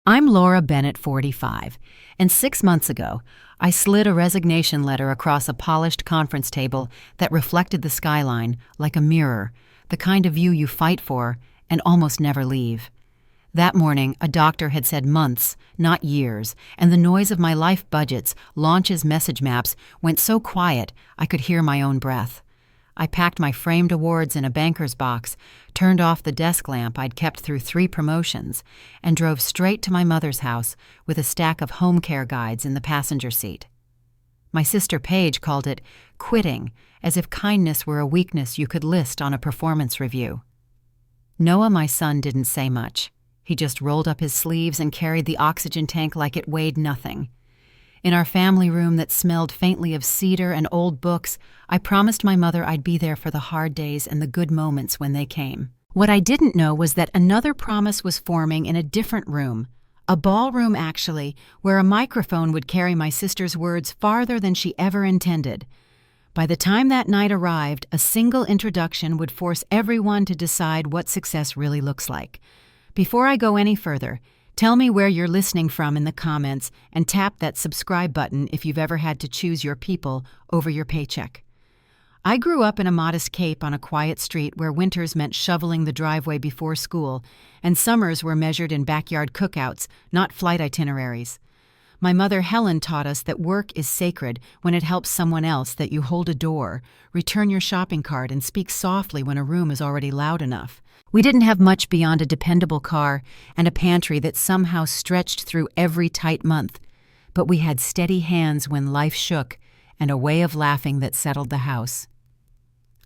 I'm Laura Bennett, 45, and 6 months ago, I slid a resignation letter across a polished conference table that reflected the skyline like a mirror, the kind of view you fight for and almost never leave. That morning, a doctor had said months, not years, and the noise of my life budgets, launches, message maps went so quiet I could hear my own breath. I packed my framed awards in a banker's box, turned off the desk lamp I'd kept through 3 promotions, and drove straight to my mother's house with a stack of home care guides in the passenger seat. My sister Paige called it quitting, as if kindness were a weakness you could list on a performance review. Noah, my son, didn't say much. He just rolled up his sleeves and carried the oxygen tank like it weighed nothing. In our family room that smelled faintly of cedar and old books, I promised my mother I'd be there for the hard days and the good moments when they came. What I didn't know was that another promise was forming in a different room, a ballroom actually, where a microphone would carry my sister's words farther than she ever intended. By the time that night arrived, a single introduction would force everyone to decide what success really looks like. Before I go any further, tell me where you're listening from in the comments and tap that subscribe button if you've ever had to choose your people over your paycheck. I grew up in a modest Cape on a quiet street where winters meant shoveling the driveway before school, and summers were measured in backyard cookouts, not flight itineraries. My mother Helen taught us that work is sacred when it helps someone else, that you hold a door, return your shopping cart, and speak softly when a room is already loud enough. We didn't have much beyond a dependable car and a pantry that somehow stretched through every tight month, but we had steady hands when life shook and a way of laughing that settled the house.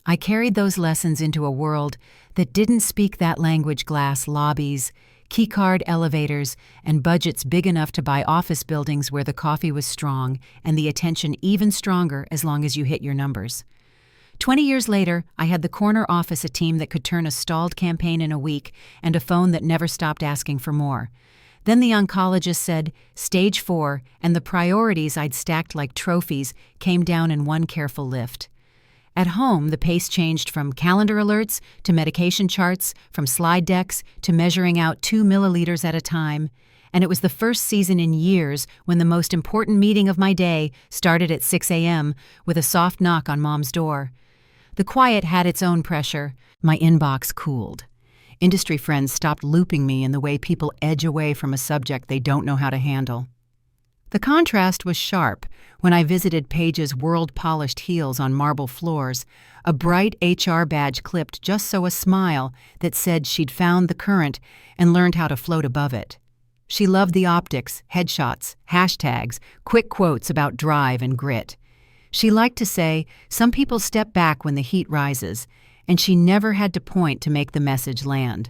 I carried those lessons into a world that didn't speak that language: glass lobbies, keycard elevators, and budgets big enough to buy office buildings where the coffee was strong and the attention even stronger as long as you hit your numbers. 20 years later, I had the corner office, a team that could turn a stalled campaign in a week, and a phone that never stopped asking for more. Then the oncologist said, "Stage 4, and the priorities I'd stacked like trophies came down in one careful lift. At home, the pace changed from calendar alerts to medication charts, from slide decks to measuring out 2 milliliters at a time, and it was the first season in years when the most important meeting of my day started at 6 a.m. with a soft knock on Mom's door. The quiet had its own pressure. My inbox cooled. Industry friends stopped looping me in the way people edge away from a subject they don't know how to handle. The contrast was sharp when I visited Paige's world-polished heels on marble floors, a bright HR badge clipped just so a smile that said she'd found the current and learned how to float above it. She loved the optics, headshots, hashtags, quick quotes about drive and grit. She liked to say, "Some people step back when the heat rises," and she never had to point to make the message land.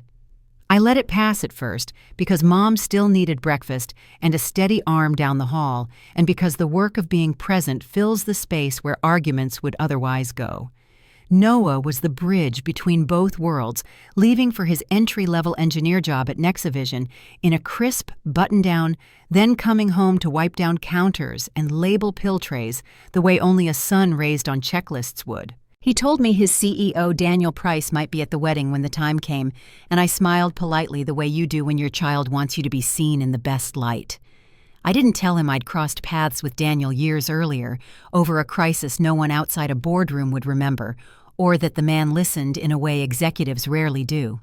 I let it pass at first because Mom still needed breakfast and a steady arm down the hall, and because the work of being present fills the space where arguments would otherwise go. Noah was the bridge between both worlds, leaving for his entry-level engineer job at Nexivision in a crisp button-down, then coming home to wipe down counters and label pill trays the way only a son raised on checklists would. He told me his CEO, Daniel Price, might be at the wedding when the time came, and I smiled politely the way you do when your child wants you to be seen in the best light. I didn't tell him I'd crossed paths with Daniel years earlier over a crisis no one outside a boardroom would remember, or that the man listened in a way executives rarely do.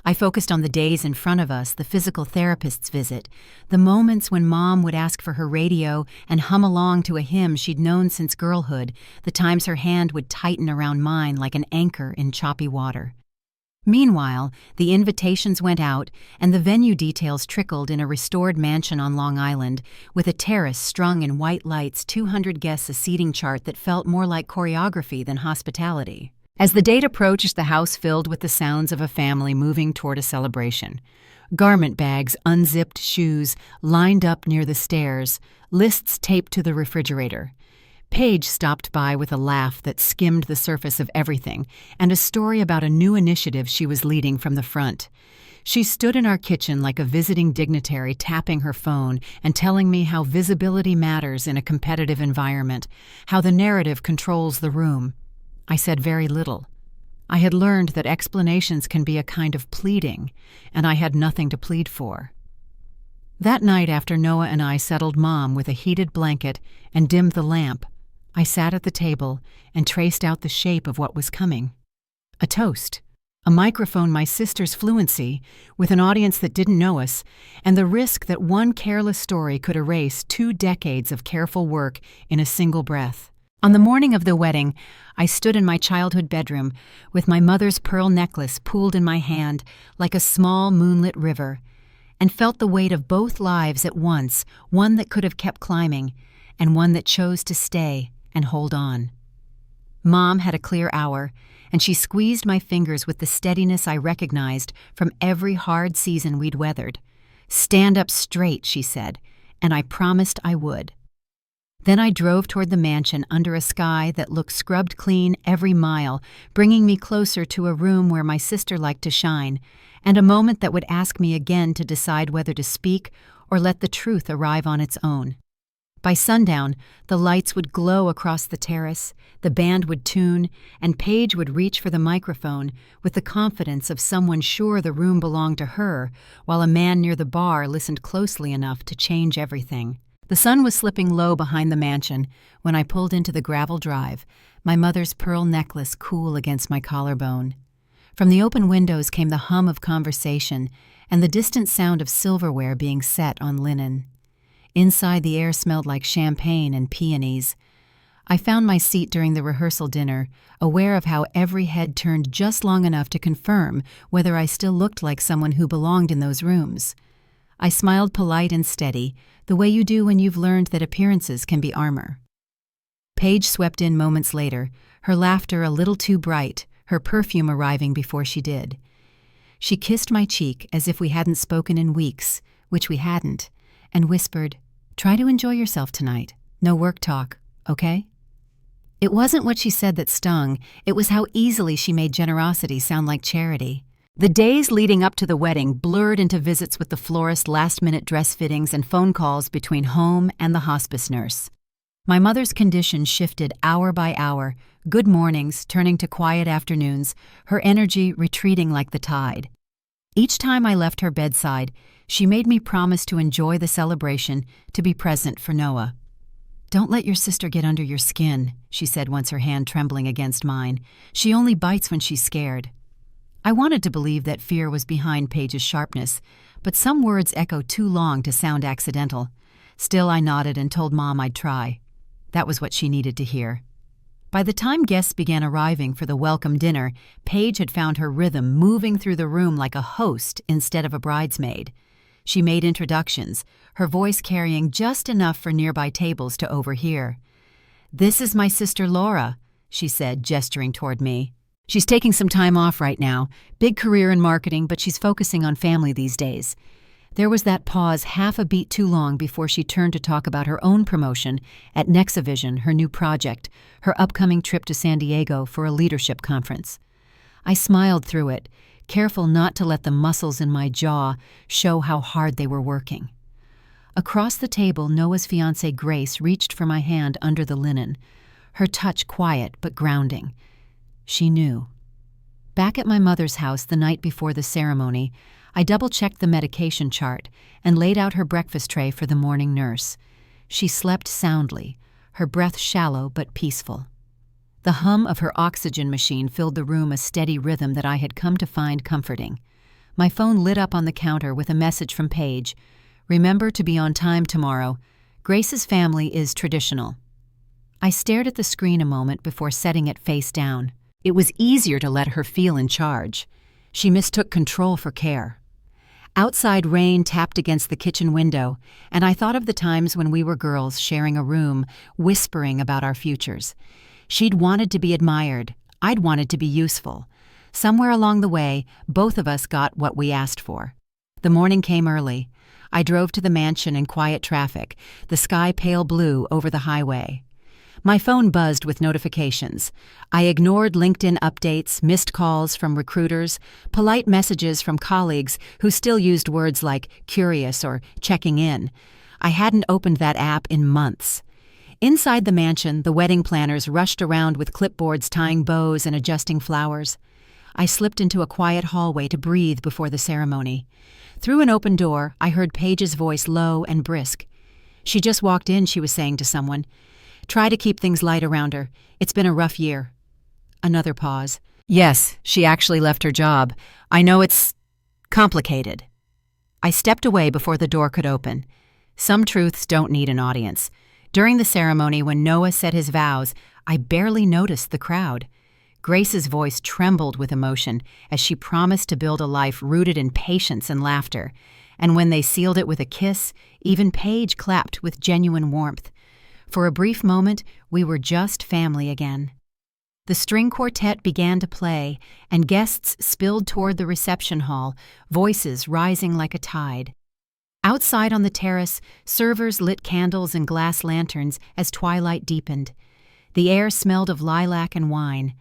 I focused on the days in front of us, the physical therapist's visit, the moments when Mom would ask for her radio and hum along to a hymn she'd known since girlhood, the times her hand would tighten around mine like an anchor in choppy water. Meanwhile, the invitations went out, and the venue details trickled in a restored mansion on Long Island, with a terrace strung in white lights, 200 guests, a seating chart that felt more like choreography than hospitality. As the date approached, the house filled with the sounds of a family moving toward a celebration. Garment bags, unzipped shoes, lined up near the stairs, lists taped to the refrigerator. Paige stopped by with a laugh that skimmed the surface of everything, and a story about a new initiative she was leading from the front. She stood in our kitchen like a visiting dignitary, tapping her phone and telling me how visibility matters in a competitive environment, how the narrative controls the room. I said very little. I had learned that explanations can be a kind of pleading, and I had nothing to plead for. That night, after Noah and I settled Mom with a heated blanket and dimmed the lamp, I sat at the table and traced out the shape of what was coming. A toast, a microphone my sister's fluency, with an audience that didn't know us, and the risk that one careless story could erase 2 decades of careful work in a single breath. On the morning of the wedding, I stood in my childhood bedroom with my mother's pearl necklace pooled in my hand like a small moonlit river, and felt the weight of both lives at once, one that could have kept climbing, and one that chose to stay and hold on. Mom had a clear hour, and she squeezed my fingers with the steadiness I recognized from every hard season we'd weathered. "Stand up straight," she said, and I promised I would. Then I drove toward the mansion under a sky that looked scrubbed clean every mile, bringing me closer to a room where my sister liked to shine, and a moment that would ask me again to decide whether to speak or let the truth arrive on its own. By sundown, the lights would glow across the terrace, the band would tune, and Paige would reach for the microphone with the confidence of someone sure the room belonged to her, while a man near the bar listened closely enough to change everything. The sun was slipping low behind the mansion when I pulled into the gravel drive, my mother's pearl necklace cool against my collarbone. From the open windows came the hum of conversation and the distant sound of silverware being set on linen. Inside, the air smelled like champagne and peonies. I found my seat during the rehearsal dinner, aware of how every head turned just long enough to confirm whether I still looked like someone who belonged in those rooms. I smiled polite and steady, the way you do when you've learned that appearances can be armor. Paige swept in moments later, her laughter a little too bright, her perfume arriving before she did. She kissed my cheek as if we hadn't spoken in weeks, which we hadn't, and whispered, "Try to enjoy yourself tonight. No work talk, okay?" It wasn't what she said that stung, it was how easily she made generosity sound like charity. The days leading up to the wedding blurred into visits with the florist, last-minute dress fittings, and phone calls between home and the hospice nurse. My mother's condition shifted hour by hour, good mornings turning to quiet afternoons, her energy retreating like the tide. Each time I left her bedside, she made me promise to enjoy the celebration, to be present for Noah. "Don't let your sister get under your skin," she said once, her hand trembling against mine. "She only bites when she's scared." I wanted to believe that fear was behind Paige's sharpness, but some words echoed too long to sound accidental. Still, I nodded and told Mom I'd try. That was what she needed to hear. By the time guests began arriving for the welcome dinner, Paige had found her rhythm, moving through the room like a host instead of a bridesmaid. She made introductions, her voice carrying just enough for nearby tables to overhear. "This is my sister Laura," she said, gesturing toward me. "She's taking some time off right now, big career in marketing, but she's focusing on family these days." There was that pause half a beat too long before she turned to talk about her own promotion at Nexavision, her new project, her upcoming trip to San Diego for a leadership conference. I smiled through it, careful not to let the muscles in my jaw show how hard they were working. Across the table, Noah's fiancée Grace reached for my hand under the linen, her touch quiet but grounding. She knew. Back at my mother's house the night before the ceremony, I double-checked the medication chart and laid out her breakfast tray for the morning nurse. She slept soundly, her breath shallow but peaceful. The hum of her oxygen machine filled the room a steady rhythm that I had come to find comforting. My phone lit up on the counter with a message from Paige. "Remember to be on time tomorrow. Grace's family is traditional." I stared at the screen a moment before setting it face down. It was easier to let her feel in charge. She mistook control for care. Outside, rain tapped against the kitchen window, and I thought of the times when we were girls sharing a room, whispering about our futures. She'd wanted to be admired. I'd wanted to be useful. Somewhere along the way, both of us got what we asked for. The morning came early. I drove to the mansion in quiet traffic, the sky pale blue over the highway. My phone buzzed with notifications. I ignored LinkedIn updates, missed calls from recruiters, polite messages from colleagues who still used words like curious or checking in. I hadn't opened that app in months. Inside the mansion, the wedding planners rushed around with clipboards tying bows and adjusting flowers. I slipped into a quiet hallway to breathe before the ceremony. Through an open door, I heard Paige's voice low and brisk. She just walked in, she was saying to someone. Try to keep things light around her. It's been a rough year. Another pause. Yes, she actually left her job. I know it's complicated. I stepped away before the door could open. Some truths don't need an audience. During the ceremony when Noah said his vows, I barely noticed the crowd. Grace's voice trembled with emotion as she promised to build a life rooted in patience and laughter. And when they sealed it with a kiss, even Paige clapped with genuine warmth. For a brief moment, we were just family again. The string quartet began to play, and guests spilled toward the reception hall, voices rising like a tide. Outside on the terrace, servers lit candles and glass lanterns as twilight deepened. The air smelled of lilac and wine.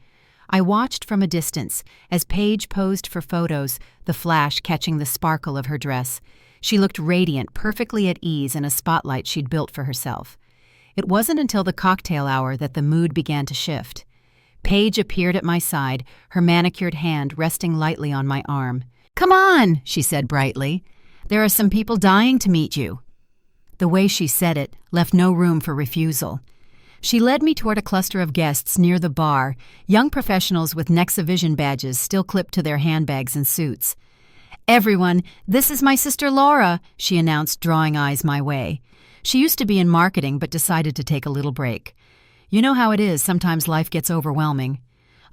I watched from a distance as Paige posed for photos, the flash catching the sparkle of her dress. She looked radiant, perfectly at ease in a spotlight she'd built for herself. It wasn't until the cocktail hour that the mood began to shift. Paige appeared at my side, her manicured hand resting lightly on my arm. "Come on," she said brightly. "There are some people dying to meet you." The way she said it left no room for refusal. She led me toward a cluster of guests near the bar, young professionals with Nexa badges still clipped to their handbags and suits. "Everyone, this is my sister Laura," she announced, drawing eyes my way. She used to be in marketing but decided to take a little break. You know how it is, sometimes life gets overwhelming.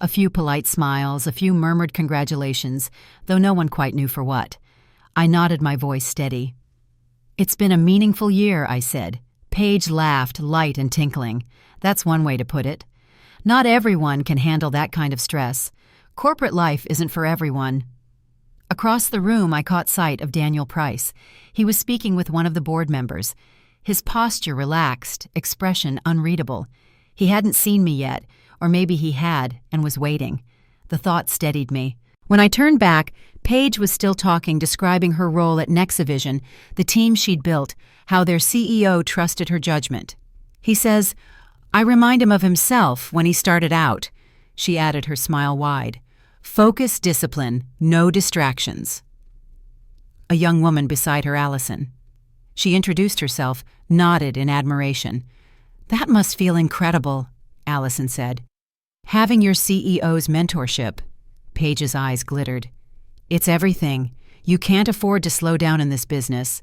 A few polite smiles, a few murmured congratulations, though no one quite knew for what. I nodded, my voice steady. "It's been a meaningful year," I said. Paige laughed, light and tinkling. That's one way to put it. Not everyone can handle that kind of stress. Corporate life isn't for everyone. Across the room, I caught sight of Daniel Price. He was speaking with one of the board members. His posture relaxed, expression unreadable. He hadn't seen me yet, or maybe he had and was waiting. The thought steadied me. When I turned back, Paige was still talking, describing her role at Nexa, the team she'd built, how their CEO trusted her judgment. He says, "I remind him of himself when he started out." She added, her smile wide. "Focus, discipline, no distractions." A young woman beside her, Allison. She introduced herself, nodded in admiration. "That must feel incredible," Allison said. "Having your CEO's mentorship." Paige's eyes glittered. "It's everything. You can't afford to slow down in this business."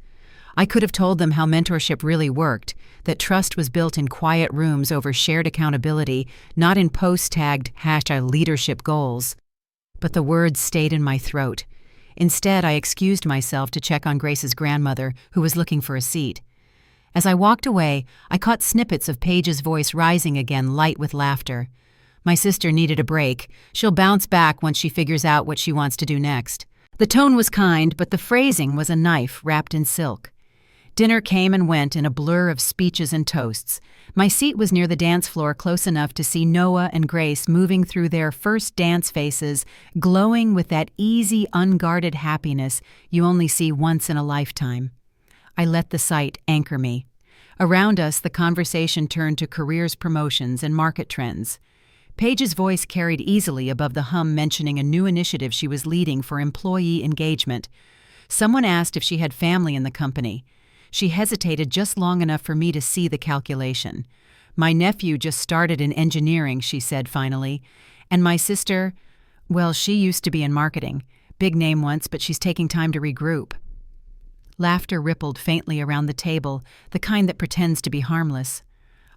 I could have told them how mentorship really worked, that trust was built in quiet rooms over shared accountability, not in post-tagged #leadership goals. But the words stayed in my throat. Instead, I excused myself to check on Grace's grandmother, who was looking for a seat. As I walked away, I caught snippets of Paige's voice rising again, light with laughter. My sister needed a break. She'll bounce back once she figures out what she wants to do next. The tone was kind, but the phrasing was a knife wrapped in silk. Dinner came and went in a blur of speeches and toasts. My seat was near the dance floor, close enough to see Noah and Grace moving through their first dance faces, glowing with that easy, unguarded happiness you only see once in a lifetime. I let the sight anchor me. Around us, the conversation turned to careers, promotions, and market trends. Paige's voice carried easily above the hum, mentioning a new initiative she was leading for employee engagement. Someone asked if she had family in the company. She hesitated just long enough for me to see the calculation. "My nephew just started in engineering," she said finally. "And my sister, well, she used to be in marketing. Big name once, but she's taking time to regroup." Laughter rippled faintly around the table, the kind that pretends to be harmless.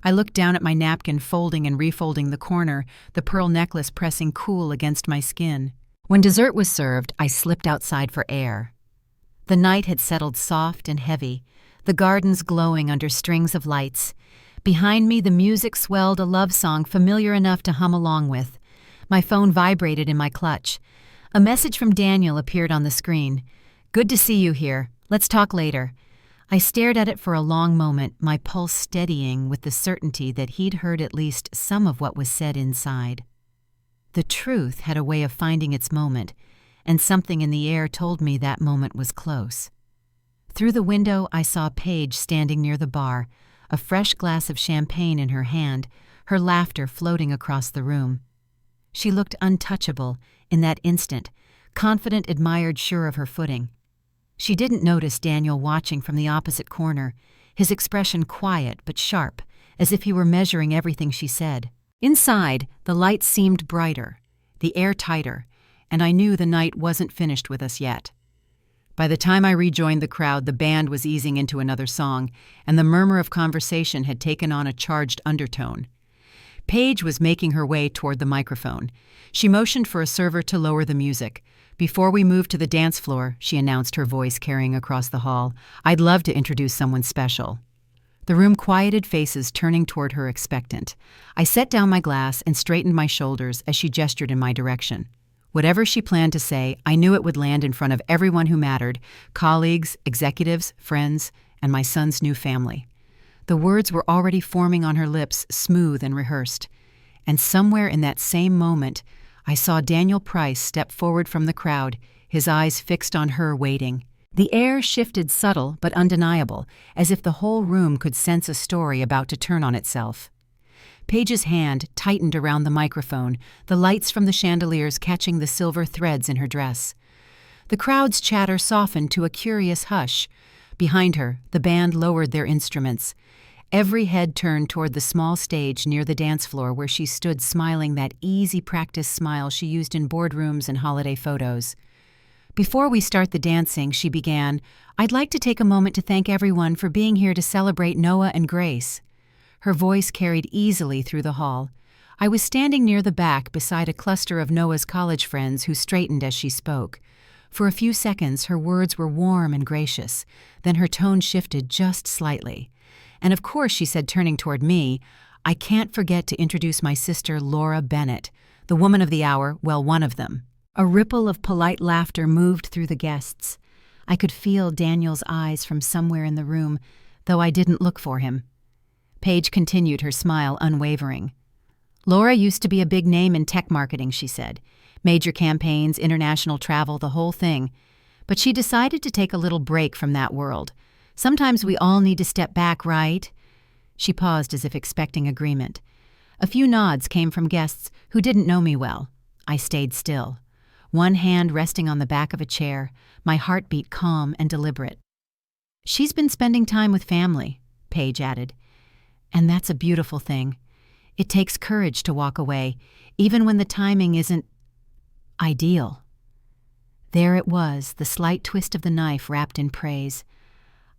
I looked down at my napkin, folding and refolding the corner, the pearl necklace pressing cool against my skin. When dessert was served, I slipped outside for air. The night had settled soft and heavy, the gardens glowing under strings of lights. Behind me, the music swelled, a love song familiar enough to hum along with. My phone vibrated in my clutch. A message from Daniel appeared on the screen. "Good to see you here. Let's talk later." I stared at it for a long moment, my pulse steadying with the certainty that he'd heard at least some of what was said inside. The truth had a way of finding its moment, and something in the air told me that moment was close. Through the window, I saw Paige standing near the bar, a fresh glass of champagne in her hand, her laughter floating across the room. She looked untouchable in that instant, confident, admired, sure of her footing. She didn't notice Daniel watching from the opposite corner, his expression quiet but sharp, as if he were measuring everything she said. Inside, the lights seemed brighter, the air tighter, and I knew the night wasn't finished with us yet. By the time I rejoined the crowd, the band was easing into another song, and the murmur of conversation had taken on a charged undertone. Paige was making her way toward the microphone. She motioned for a server to lower the music. "Before we move to the dance floor," she announced, her voice carrying across the hall, "I'd love to introduce someone special." The room quieted, faces turning toward her expectant. I set down my glass and straightened my shoulders as she gestured in my direction. Whatever she planned to say, I knew it would land in front of everyone who mattered: colleagues, executives, friends, and my son's new family. The words were already forming on her lips, smooth and rehearsed. And somewhere in that same moment, I saw Daniel Price step forward from the crowd, his eyes fixed on her, waiting. The air shifted, subtle but undeniable, as if the whole room could sense a story about to turn on itself. Paige's hand tightened around the microphone, the lights from the chandeliers catching the silver threads in her dress. The crowd's chatter softened to a curious hush. Behind her, the band lowered their instruments. Every head turned toward the small stage near the dance floor where she stood, smiling that easy practice smile she used in boardrooms and holiday photos. "Before we start the dancing," she began, "I'd like to take a moment to thank everyone for being here to celebrate Noah and Grace." Her voice carried easily through the hall. I was standing near the back beside a cluster of Noah's college friends who straightened as she spoke. For a few seconds, her words were warm and gracious. Then her tone shifted just slightly. "And of course," she said, turning toward me, "I can't forget to introduce my sister, Laura Bennett, the woman of the hour, well, one of them." A ripple of polite laughter moved through the guests. I could feel Daniel's eyes from somewhere in the room, though I didn't look for him. Paige continued, her smile unwavering. "Laura used to be a big name in tech marketing," she said. "Major campaigns, international travel, the whole thing. But she decided to take a little break from that world. Sometimes we all need to step back, right?" She paused as if expecting agreement. A few nods came from guests who didn't know me well. I stayed still, one hand resting on the back of a chair, my heartbeat calm and deliberate. "She's been spending time with family," Paige added. "And that's a beautiful thing. It takes courage to walk away, even when the timing isn't ideal." There it was, the slight twist of the knife wrapped in praise.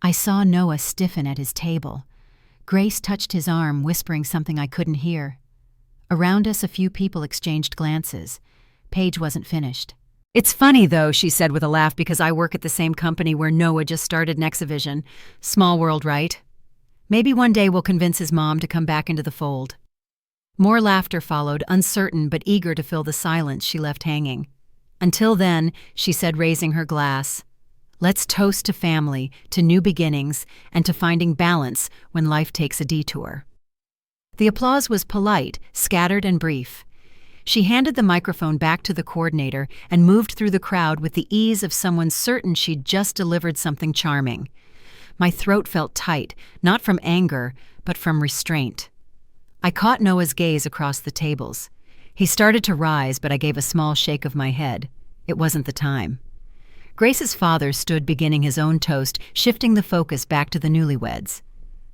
I saw Noah stiffen at his table. Grace touched his arm, whispering something I couldn't hear. Around us, a few people exchanged glances. Paige wasn't finished. "It's funny, though," she said with a laugh, "because I work at the same company where Noah just started Nexivision. Small world, right? Maybe one day we'll convince his mom to come back into the fold." More laughter followed, uncertain but eager to fill the silence she left hanging. "Until then," she said, raising her glass, "let's toast to family, to new beginnings, and to finding balance when life takes a detour." The applause was polite, scattered and brief. She handed the microphone back to the coordinator and moved through the crowd with the ease of someone certain she'd just delivered something charming. My throat felt tight, not from anger, but from restraint. I caught Noah's gaze across the tables. He started to rise, but I gave a small shake of my head. It wasn't the time. Grace's father stood beginning his own toast, shifting the focus back to the newlyweds.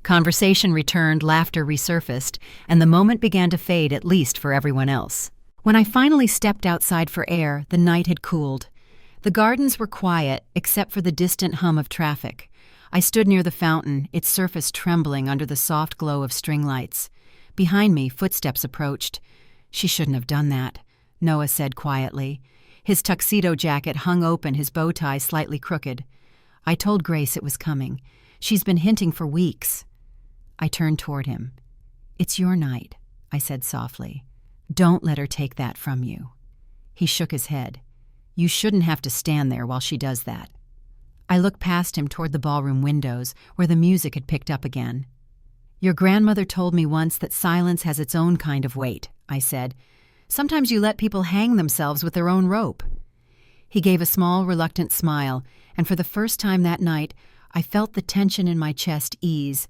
Conversation returned, laughter resurfaced, and the moment began to fade, at least for everyone else. When I finally stepped outside for air, the night had cooled. The gardens were quiet, except for the distant hum of traffic. I stood near the fountain, its surface trembling under the soft glow of string lights. Behind me, footsteps approached. "She shouldn't have done that," Noah said quietly. His tuxedo jacket hung open, his bow tie slightly crooked. "I told Grace it was coming. She's been hinting for weeks." I turned toward him. "It's your night," I said softly. "Don't let her take that from you." He shook his head. "You shouldn't have to stand there while she does that." I looked past him toward the ballroom windows, where the music had picked up again. "Your grandmother told me once that silence has its own kind of weight," I said. "Sometimes you let people hang themselves with their own rope." He gave a small, reluctant smile, and for the first time that night, I felt the tension in my chest ease.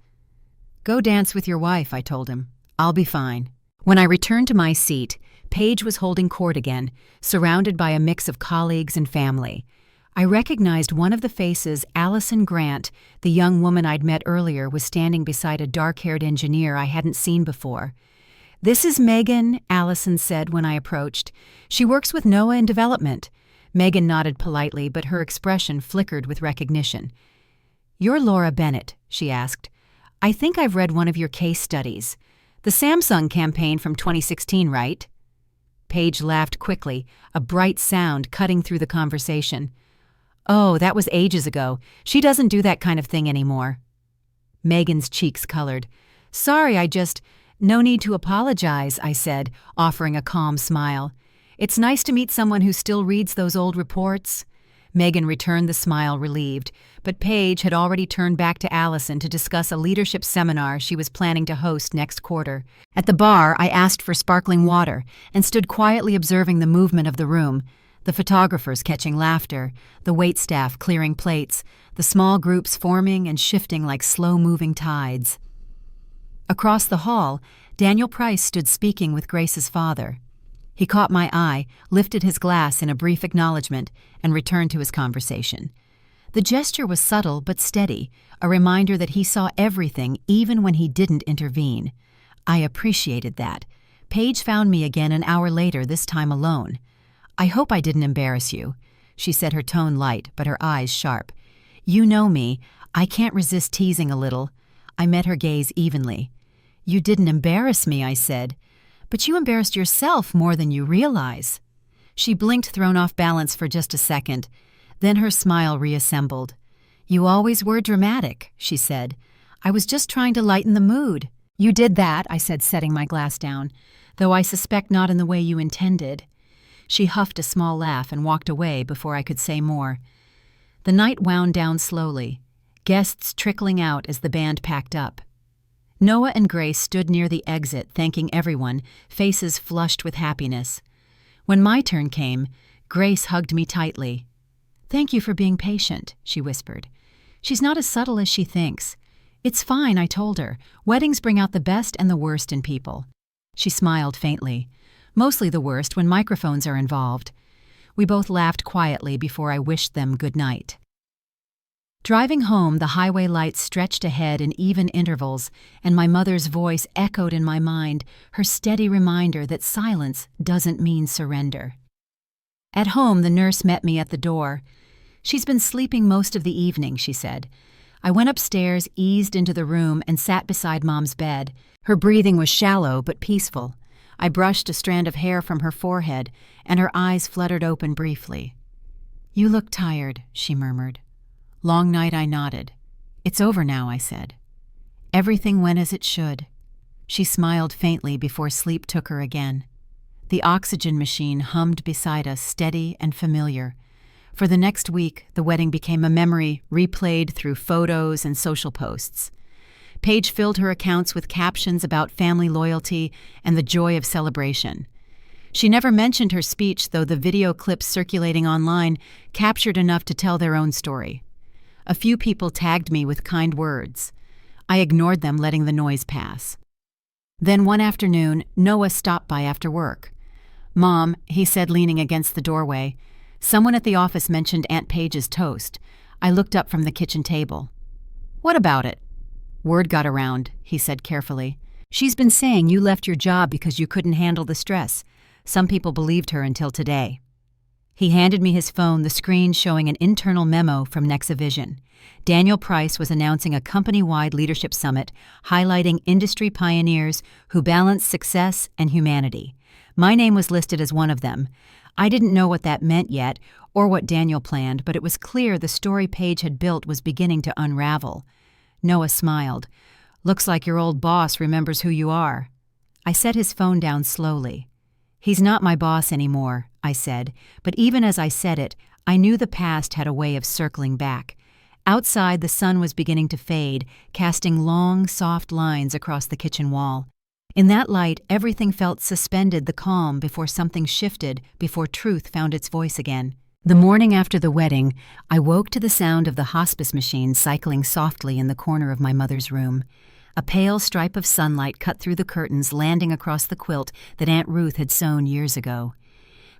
"Go dance with your wife," I told him. "I'll be fine." When I returned to my seat, Paige was holding court again, surrounded by a mix of colleagues and family. I recognized one of the faces. Allison Grant, the young woman I'd met earlier, was standing beside a dark-haired engineer I hadn't seen before. "This is Megan," Allison said when I approached. "She works with Noah in development." Megan nodded politely, but her expression flickered with recognition. "You're Laura Bennett," she asked. "I think I've read one of your case studies. The Samsung campaign from 2016, right?" Paige laughed quickly, a bright sound cutting through the conversation. "Oh, that was ages ago. She doesn't do that kind of thing anymore." Megan's cheeks colored. "Sorry, No need to apologize," I said, offering a calm smile. "It's nice to meet someone who still reads those old reports." Megan returned the smile, relieved, but Paige had already turned back to Allison to discuss a leadership seminar she was planning to host next quarter. At the bar, I asked for sparkling water and stood quietly observing the movement of the room, the photographers catching laughter, the waitstaff clearing plates, the small groups forming and shifting like slow-moving tides. Across the hall, Daniel Price stood speaking with Grace's father. He caught my eye, lifted his glass in a brief acknowledgement, and returned to his conversation. The gesture was subtle but steady, a reminder that he saw everything even when he didn't intervene. I appreciated that. Paige found me again an hour later, this time alone. "I hope I didn't embarrass you," she said, her tone light but her eyes sharp. "You know me. I can't resist teasing a little." I met her gaze evenly. "You didn't embarrass me," I said. "But you embarrassed yourself more than you realize." She blinked, thrown off balance for just a second. Then her smile reassembled. "You always were dramatic," she said. "I was just trying to lighten the mood." "You did that," I said, setting my glass down, "though I suspect not in the way you intended." She huffed a small laugh and walked away before I could say more. The night wound down slowly, guests trickling out as the band packed up. Noah and Grace stood near the exit, thanking everyone, faces flushed with happiness. When my turn came, Grace hugged me tightly. "Thank you for being patient," she whispered. "She's not as subtle as she thinks." "It's fine," I told her. "Weddings bring out the best and the worst in people." She smiled faintly. "Mostly the worst when microphones are involved." We both laughed quietly before I wished them good night. Driving home, the highway lights stretched ahead in even intervals, and my mother's voice echoed in my mind, her steady reminder that silence doesn't mean surrender. At home, the nurse met me at the door. "She's been sleeping most of the evening," she said. I went upstairs, eased into the room, and sat beside Mom's bed. Her breathing was shallow but peaceful. I brushed a strand of hair from her forehead, and her eyes fluttered open briefly. "You look tired," she murmured. "Long night," I nodded. "It's over now," I said. "Everything went as it should." She smiled faintly before sleep took her again. The oxygen machine hummed beside us, steady and familiar. For the next week, the wedding became a memory replayed through photos and social posts. Paige filled her accounts with captions about family loyalty and the joy of celebration. She never mentioned her speech, though the video clips circulating online captured enough to tell their own story. A few people tagged me with kind words. I ignored them, letting the noise pass. Then one afternoon, Noah stopped by after work. "Mom," he said, leaning against the doorway, "someone at the office mentioned Aunt Paige's toast." I looked up from the kitchen table. "What about it?" "Word got around," he said carefully. "She's been saying you left your job because you couldn't handle the stress. Some people believed her until today." He handed me his phone, the screen showing an internal memo from Nexavision. Daniel Price was announcing a company-wide leadership summit highlighting industry pioneers who balance success and humanity. My name was listed as one of them. I didn't know what that meant yet, or what Daniel planned, but it was clear the story Paige had built was beginning to unravel. Noah smiled. "Looks like your old boss remembers who you are." I set his phone down slowly. "He's not my boss anymore," I said, but even as I said it, I knew the past had a way of circling back. Outside, the sun was beginning to fade, casting long, soft lines across the kitchen wall. In that light, everything felt suspended, the calm before something shifted, before truth found its voice again. The morning after the wedding, I woke to the sound of the hospice machine cycling softly in the corner of my mother's room. A pale stripe of sunlight cut through the curtains, landing across the quilt that Aunt Ruth had sewn years ago.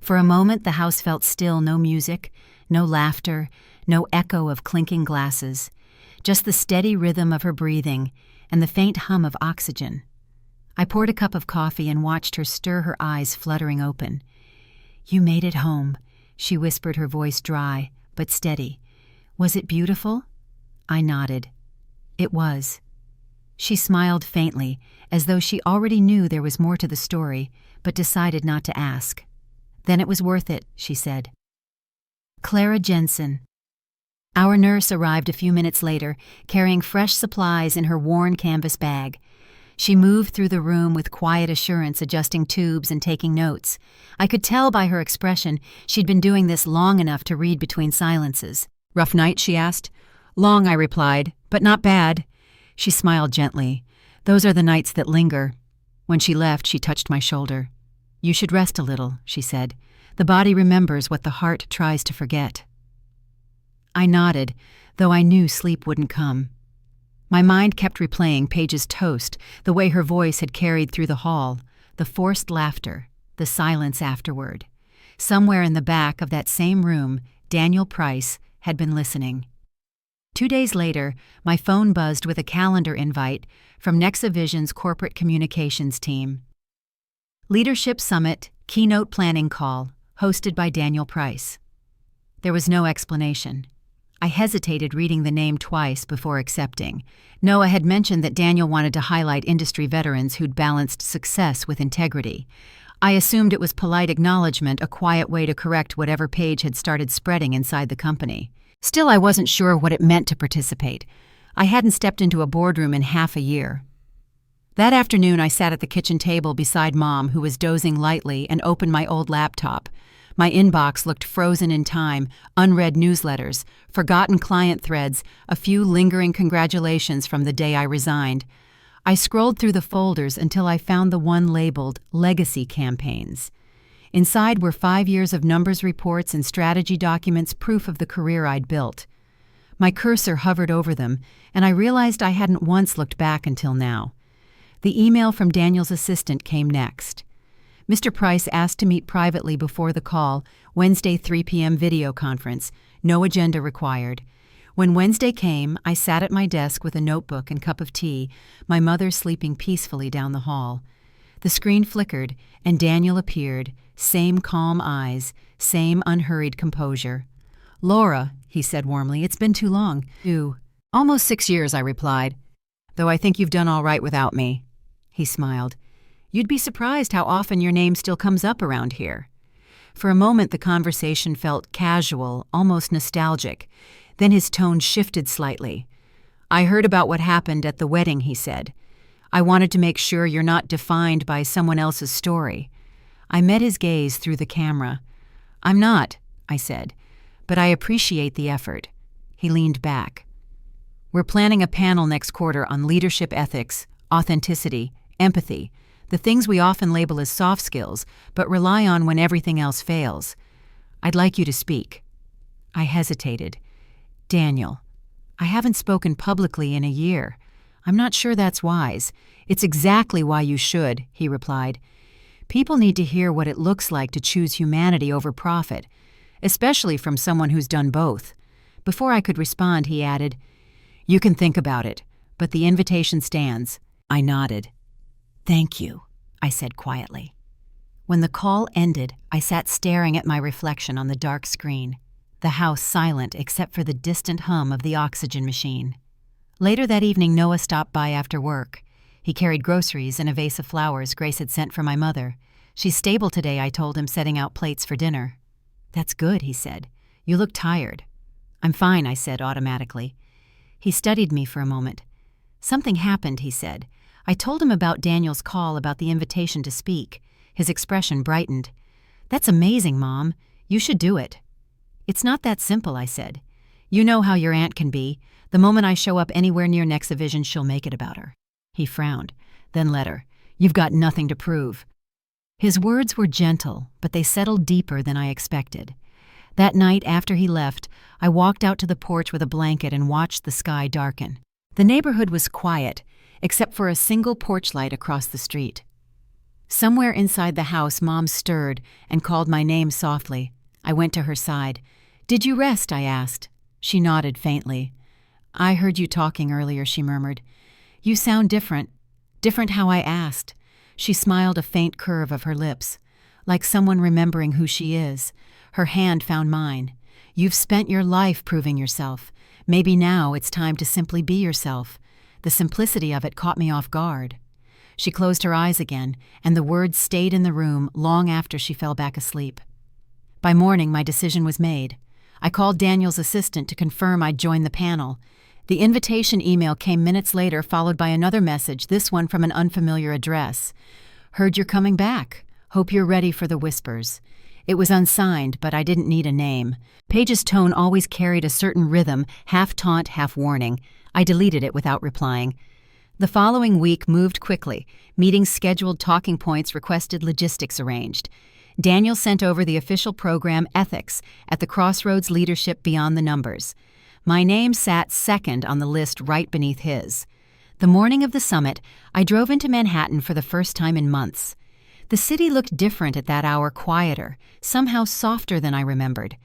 For a moment, the house felt still, no music, No laughter, no echo of clinking glasses, just the steady rhythm of her breathing and the faint hum of oxygen. I poured a cup of coffee and watched her stir, her eyes fluttering open. "You made it home," she whispered, her voice dry but steady. "Was it beautiful?" I nodded. It was. She smiled faintly, as though she already knew there was more to the story, but decided not to ask. "Then it was worth it," she said. Clara Jensen. Our nurse arrived a few minutes later, carrying fresh supplies in her worn canvas bag. She moved through the room with quiet assurance, adjusting tubes and taking notes. I could tell by her expression she'd been doing this long enough to read between silences. "Rough night?" she asked. "Long," I replied, "but not bad." She smiled gently. "Those are the nights that linger." When she left, she touched my shoulder. "You should rest a little," she said. "The body remembers what the heart tries to forget." I nodded, though I knew sleep wouldn't come. My mind kept replaying Paige's toast, the way her voice had carried through the hall, the forced laughter, the silence afterward. Somewhere in the back of that same room, Daniel Price had been listening. 2 days later, my phone buzzed with a calendar invite from Nexavision's corporate communications team. Leadership Summit Keynote Planning Call, hosted by Daniel Price. There was no explanation. I hesitated, reading the name twice before accepting. Noah had mentioned that Daniel wanted to highlight industry veterans who'd balanced success with integrity. I assumed it was polite acknowledgement, a quiet way to correct whatever Paige had started spreading inside the company. Still, I wasn't sure what it meant to participate. I hadn't stepped into a boardroom in half a year. That afternoon, I sat at the kitchen table beside Mom, who was dozing lightly, and opened my old laptop. My inbox looked frozen in time, unread newsletters, forgotten client threads, a few lingering congratulations from the day I resigned. I scrolled through the folders until I found the one labeled Legacy Campaigns. Inside were 5 years of numbers reports and strategy documents, proof of the career I'd built. My cursor hovered over them, and I realized I hadn't once looked back until now. The email from Daniel's assistant came next. Mr. Price asked to meet privately before the call, Wednesday 3 p.m. video conference, no agenda required. When Wednesday came, I sat at my desk with a notebook and cup of tea, my mother sleeping peacefully down the hall. The screen flickered, and Daniel appeared, same calm eyes, same unhurried composure. "Laura," he said warmly, "it's been too long." "Almost 6 years," I replied, "though I think you've done all right without me." He smiled. "You'd be surprised how often your name still comes up around here." For a moment the conversation felt casual, almost nostalgic. Then his tone shifted slightly. "I heard about what happened at the wedding," he said. "I wanted to make sure you're not defined by someone else's story." I met his gaze through the camera. "I'm not," I said, "but I appreciate the effort." He leaned back. "We're planning a panel next quarter on leadership ethics, authenticity, empathy, the things we often label as soft skills, but rely on when everything else fails. I'd like you to speak." I hesitated. "Daniel, I haven't spoken publicly in a year. I'm not sure that's wise." "It's exactly why you should," he replied. "People need to hear what it looks like to choose humanity over profit, especially from someone who's done both." Before I could respond, he added, "You can think about it, but the invitation stands." I nodded. "Thank you," I said quietly. When the call ended, I sat staring at my reflection on the dark screen, the house silent except for the distant hum of the oxygen machine. Later that evening, Noah stopped by after work. He carried groceries and a vase of flowers Grace had sent for my mother. "She's stable today," I told him, setting out plates for dinner. "That's good," he said. "You look tired." "I'm fine," I said automatically. He studied me for a moment. "Something happened," he said. I told him about Daniel's call, about the invitation to speak. His expression brightened. "That's amazing, Mom. You should do it." "It's not that simple," I said. "You know how your aunt can be. The moment I show up anywhere near Nexavision, she'll make it about her." He frowned. "Then let her. You've got nothing to prove." His words were gentle, but they settled deeper than I expected. That night, after he left, I walked out to the porch with a blanket and watched the sky darken. The neighborhood was quiet, except for a single porch light across the street. Somewhere inside the house, Mom stirred and called my name softly. I went to her side. "Did you rest?" I asked. She nodded faintly. "I heard you talking earlier," she murmured. "You sound different. Different how I asked." She smiled, a faint curve of her lips, like someone remembering who she is. Her hand found mine. "You've spent your life proving yourself. Maybe now it's time to simply be yourself." The simplicity of it caught me off guard. She closed her eyes again, and the words stayed in the room long after she fell back asleep. By morning, my decision was made. I called Daniel's assistant to confirm I'd joined the panel. The invitation email came minutes later, followed by another message, this one from an unfamiliar address. "Heard you're coming back. Hope you're ready for the whispers." It was unsigned, but I didn't need a name. Paige's tone always carried a certain rhythm, half taunt, half warning. I deleted it without replying. The following week moved quickly. Meetings scheduled, talking points requested, logistics arranged. Daniel sent over the official program, Ethics, at the Crossroads Leadership Beyond the Numbers. My name sat second on the list right beneath his. The morning of the summit, I drove into Manhattan for the first time in months. The city looked different at that hour, quieter, somehow softer than I remembered.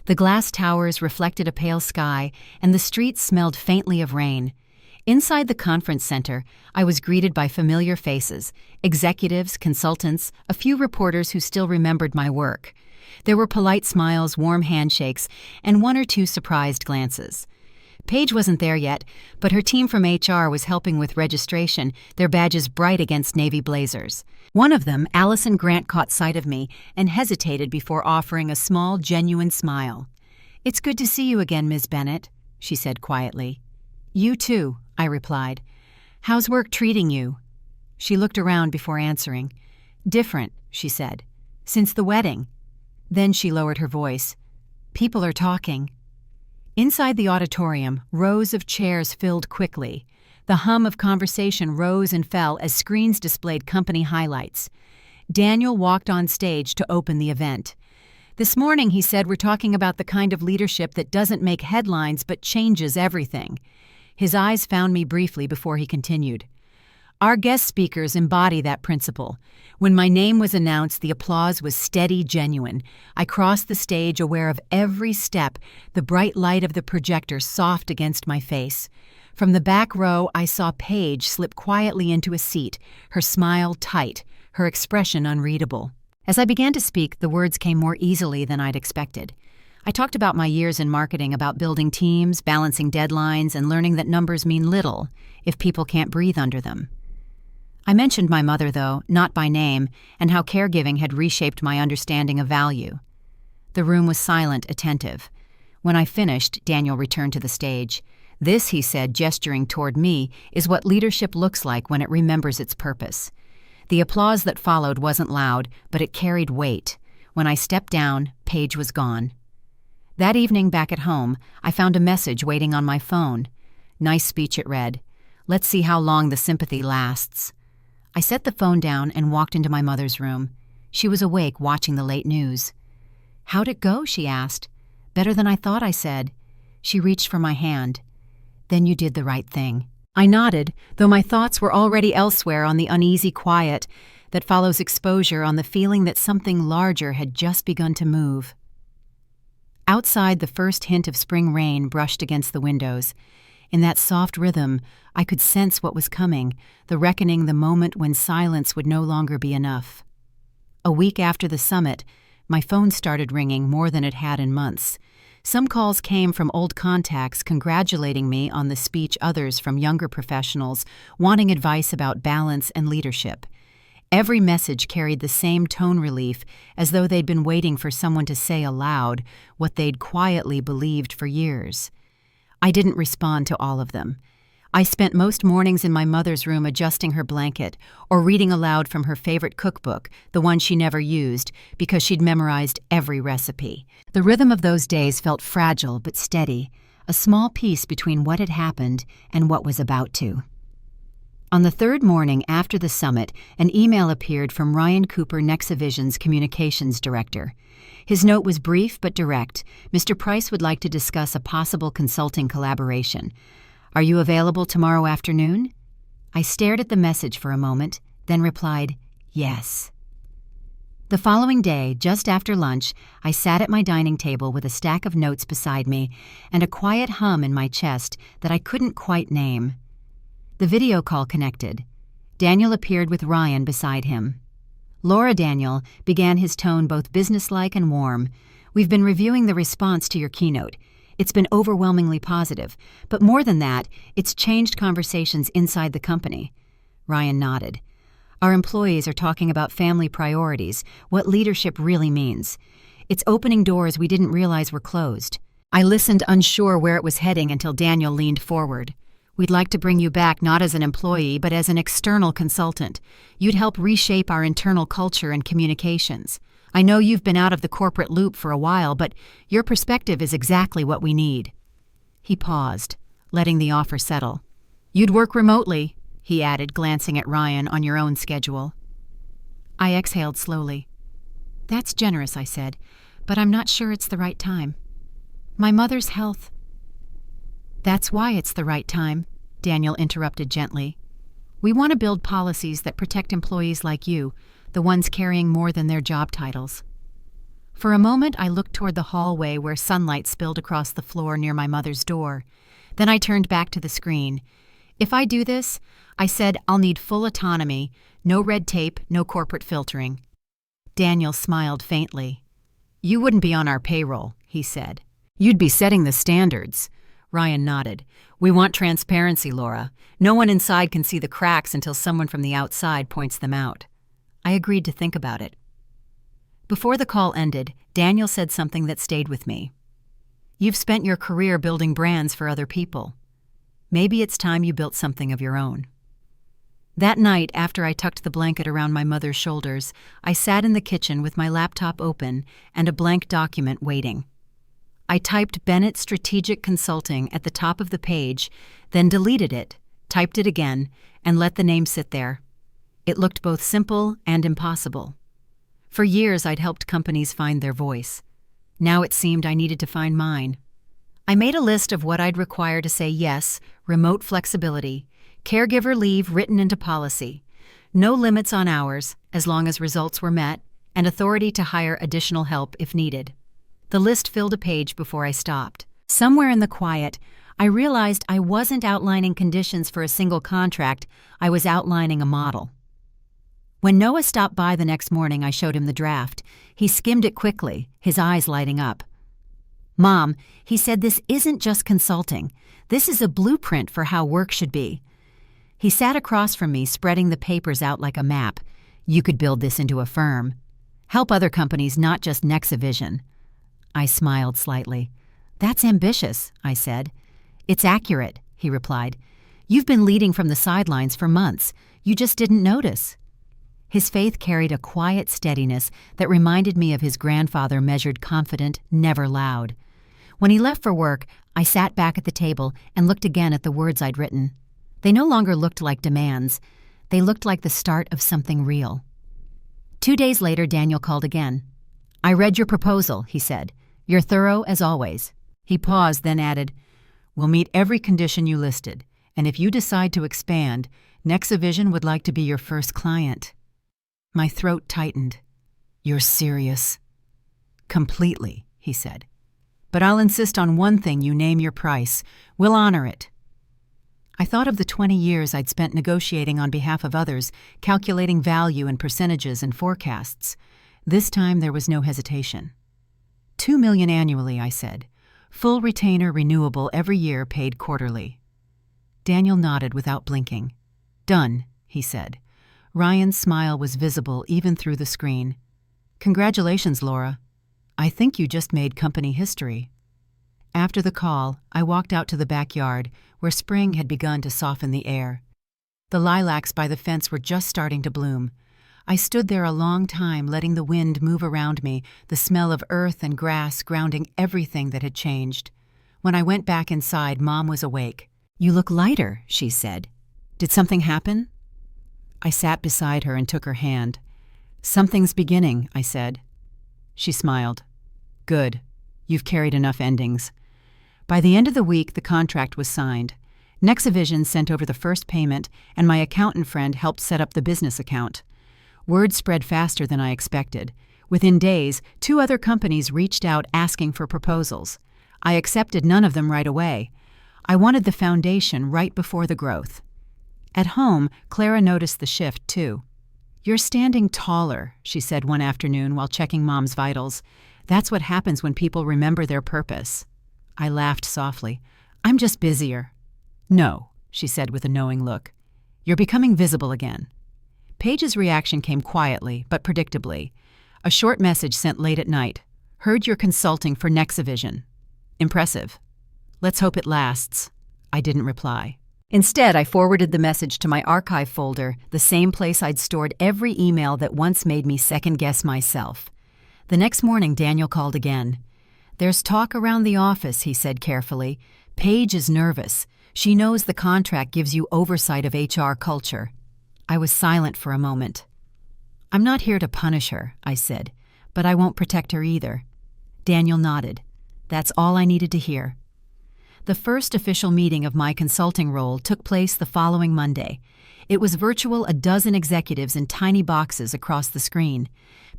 The glass towers reflected a pale sky, and the streets smelled faintly of rain. Inside the conference center, I was greeted by familiar faces, executives, consultants, a few reporters who still remembered my work. There were polite smiles, warm handshakes, and one or two surprised glances. Paige wasn't there yet, but her team from HR was helping with registration, their badges bright against navy blazers. One of them, Allison Grant, caught sight of me and hesitated before offering a small, genuine smile. "It's good to see you again, Ms. Bennett," she said quietly. "You too," I replied. "How's work treating you?" She looked around before answering. "Different," she said. "Since the wedding." Then she lowered her voice. "People are talking." Inside the auditorium, rows of chairs filled quickly. The hum of conversation rose and fell as screens displayed company highlights. Daniel walked on stage to open the event. "This morning," he said, "we're talking about the kind of leadership that doesn't make headlines but changes everything." His eyes found me briefly before he continued. "Our guest speakers embody that principle. When my name was announced, the applause was steady, genuine. I crossed the stage aware of every step, the bright light of the projector soft against my face. From the back row, I saw Paige slip quietly into a seat, her smile tight, her expression unreadable. As I began to speak, the words came more easily than I'd expected. I talked about my years in marketing, about building teams, balancing deadlines, and learning that numbers mean little if people can't breathe under them. I mentioned my mother, though, not by name, and how caregiving had reshaped my understanding of value. The room was silent, attentive. When I finished, Daniel returned to the stage. "This," he said, gesturing toward me, "is what leadership looks like when it remembers its purpose." The applause that followed wasn't loud, but it carried weight. When I stepped down, Paige was gone. That evening back at home, I found a message waiting on my phone. "Nice speech," it read. "Let's see how long the sympathy lasts." I set the phone down and walked into my mother's room. She was awake, watching the late news. "How'd it go?" she asked. "Better than I thought," I said. She reached for my hand. "Then you did the right thing." I nodded, though my thoughts were already elsewhere, on the uneasy quiet that follows exposure, on the feeling that something larger had just begun to move. Outside, the first hint of spring rain brushed against the windows. In that soft rhythm, I could sense what was coming, the reckoning, the moment when silence would no longer be enough. A week after the summit, my phone started ringing more than it had in months. Some calls came from old contacts congratulating me on the speech, others from younger professionals wanting advice about balance and leadership. Every message carried the same tone relief, as though they'd been waiting for someone to say aloud what they'd quietly believed for years. I didn't respond to all of them. I spent most mornings in my mother's room adjusting her blanket or reading aloud from her favorite cookbook, the one she never used, because she'd memorized every recipe. The rhythm of those days felt fragile but steady, a small piece between what had happened and what was about to. On the third morning after the summit, an email appeared from Ryan Cooper, Nexivision's communications director. His note was brief but direct. "Mr. Price would like to discuss a possible consulting collaboration. Are you available tomorrow afternoon?" I stared at the message for a moment, then replied, "Yes." The following day, just after lunch, I sat at my dining table with a stack of notes beside me and a quiet hum in my chest that I couldn't quite name. The video call connected. Daniel appeared with Ryan beside him. "Laura, Daniel," began his tone both businesslike and warm. "We've been reviewing the response to your keynote. It's been overwhelmingly positive, but more than that, it's changed conversations inside the company." Ryan nodded. "Our employees are talking about family priorities, what leadership really means. It's opening doors we didn't realize were closed." I listened, unsure where it was heading, until Daniel leaned forward. "We'd like to bring you back not as an employee, but as an external consultant. You'd help reshape our internal culture and communications. I know you've been out of the corporate loop for a while, but your perspective is exactly what we need." He paused, letting the offer settle. "You'd work remotely," he added, glancing at Ryan, "on your own schedule." I exhaled slowly. "That's generous," I said, "but I'm not sure it's the right time. My mother's health—" "That's why it's the right time," Daniel interrupted gently. "We want to build policies that protect employees like you, the ones carrying more than their job titles." For a moment, I looked toward the hallway where sunlight spilled across the floor near my mother's door. Then I turned back to the screen. "If I do this," I said, "I'll need full autonomy, no red tape, no corporate filtering." Daniel smiled faintly. "You wouldn't be on our payroll," he said. "You'd be setting the standards." Ryan nodded. "We want transparency, Laura. No one inside can see the cracks until someone from the outside points them out." I agreed to think about it. Before the call ended, Daniel said something that stayed with me. "You've spent your career building brands for other people. Maybe it's time you built something of your own." That night, after I tucked the blanket around my mother's shoulders, I sat in the kitchen with my laptop open and a blank document waiting. I typed Bennett Strategic Consulting at the top of the page, then deleted it, typed it again, and let the name sit there. It looked both simple and impossible. For years, I'd helped companies find their voice. Now it seemed I needed to find mine. I made a list of what I'd require to say yes: remote flexibility, caregiver leave written into policy, no limits on hours as long as results were met, and authority to hire additional help if needed. The list filled a page before I stopped. Somewhere in the quiet, I realized I wasn't outlining conditions for a single contract, I was outlining a model. When Noah stopped by the next morning, I showed him the draft. He skimmed it quickly, his eyes lighting up. "Mom," he said, "this isn't just consulting. This is a blueprint for how work should be." He sat across from me, spreading the papers out like a map. "You could build this into a firm. Help other companies, not just Nexivision." I smiled slightly. "That's ambitious," I said. "It's accurate," he replied. "You've been leading from the sidelines for months. You just didn't notice." His faith carried a quiet steadiness that reminded me of his grandfather, measured confident, never loud. When he left for work, I sat back at the table and looked again at the words I'd written. They no longer looked like demands. They looked like the start of something real. 2 days later, Daniel called again. "I read your proposal," he said. "You're thorough as always." He paused, then added, "We'll meet every condition you listed, and if you decide to expand, Nexivision would like to be your first client." My throat tightened. "You're serious?" "Completely," he said. "But I'll insist on one thing: you name your price. We'll honor it." I thought of the 20 years I'd spent negotiating on behalf of others, calculating value and percentages and forecasts. This time there was no hesitation. $2 million annually, I said. Full retainer, renewable every year, paid quarterly. Daniel nodded without blinking. "Done," he said. Ryan's smile was visible even through the screen. "Congratulations, Laura. I think you just made company history." After the call, I walked out to the backyard, where spring had begun to soften the air. The lilacs by the fence were just starting to bloom. I stood there a long time, letting the wind move around me, the smell of earth and grass grounding everything that had changed. When I went back inside, Mom was awake. "You look lighter," she said. "Did something happen?" I sat beside her and took her hand. "Something's beginning," I said. She smiled. "Good. You've carried enough endings." By the end of the week, the contract was signed. Nexivision sent over the first payment, and my accountant friend helped set up the business account. Word spread faster than I expected. Within days, 2 other companies reached out asking for proposals. I accepted none of them right away. I wanted the foundation right before the growth. At home, Clara noticed the shift, too. "You're standing taller," she said one afternoon while checking Mom's vitals. "That's what happens when people remember their purpose." I laughed softly. "I'm just busier." "No," she said with a knowing look. "You're becoming visible again." Paige's reaction came quietly, but predictably. A short message sent late at night. "Heard you're consulting for Nexivision. Impressive. Let's hope it lasts." I didn't reply. Instead, I forwarded the message to my archive folder, the same place I'd stored every email that once made me second-guess myself. The next morning, Daniel called again. "There's talk around the office," he said carefully. "Paige is nervous. She knows the contract gives you oversight of HR culture." I was silent for a moment. "I'm not here to punish her," I said, "but I won't protect her either." Daniel nodded. That's all I needed to hear. The first official meeting of my consulting role took place the following Monday. It was virtual, a dozen executives in tiny boxes across the screen.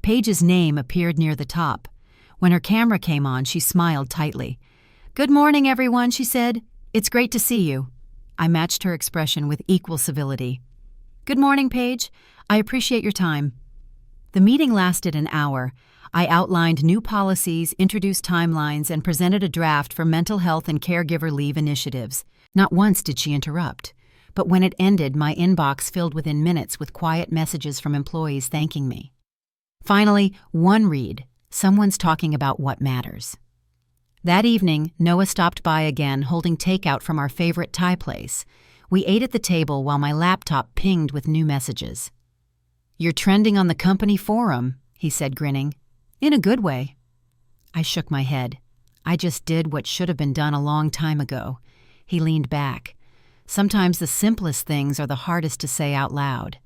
Paige's name appeared near the top. When her camera came on, she smiled tightly. "Good morning, everyone," she said. "It's great to see you." I matched her expression with equal civility. "Good morning, Paige. I appreciate your time." The meeting lasted an hour. I outlined new policies, introduced timelines, and presented a draft for mental health and caregiver leave initiatives. Not once did she interrupt, but when it ended, my inbox filled within minutes with quiet messages from employees thanking me. Finally, one read: "Someone's talking about what matters." That evening, Noah stopped by again, holding takeout from our favorite Thai place. We ate at the table while my laptop pinged with new messages. "You're trending on the company forum," he said, grinning. "In a good way." I shook my head. "I just did what should have been done a long time ago." He leaned back. "Sometimes the simplest things are the hardest to say out loud."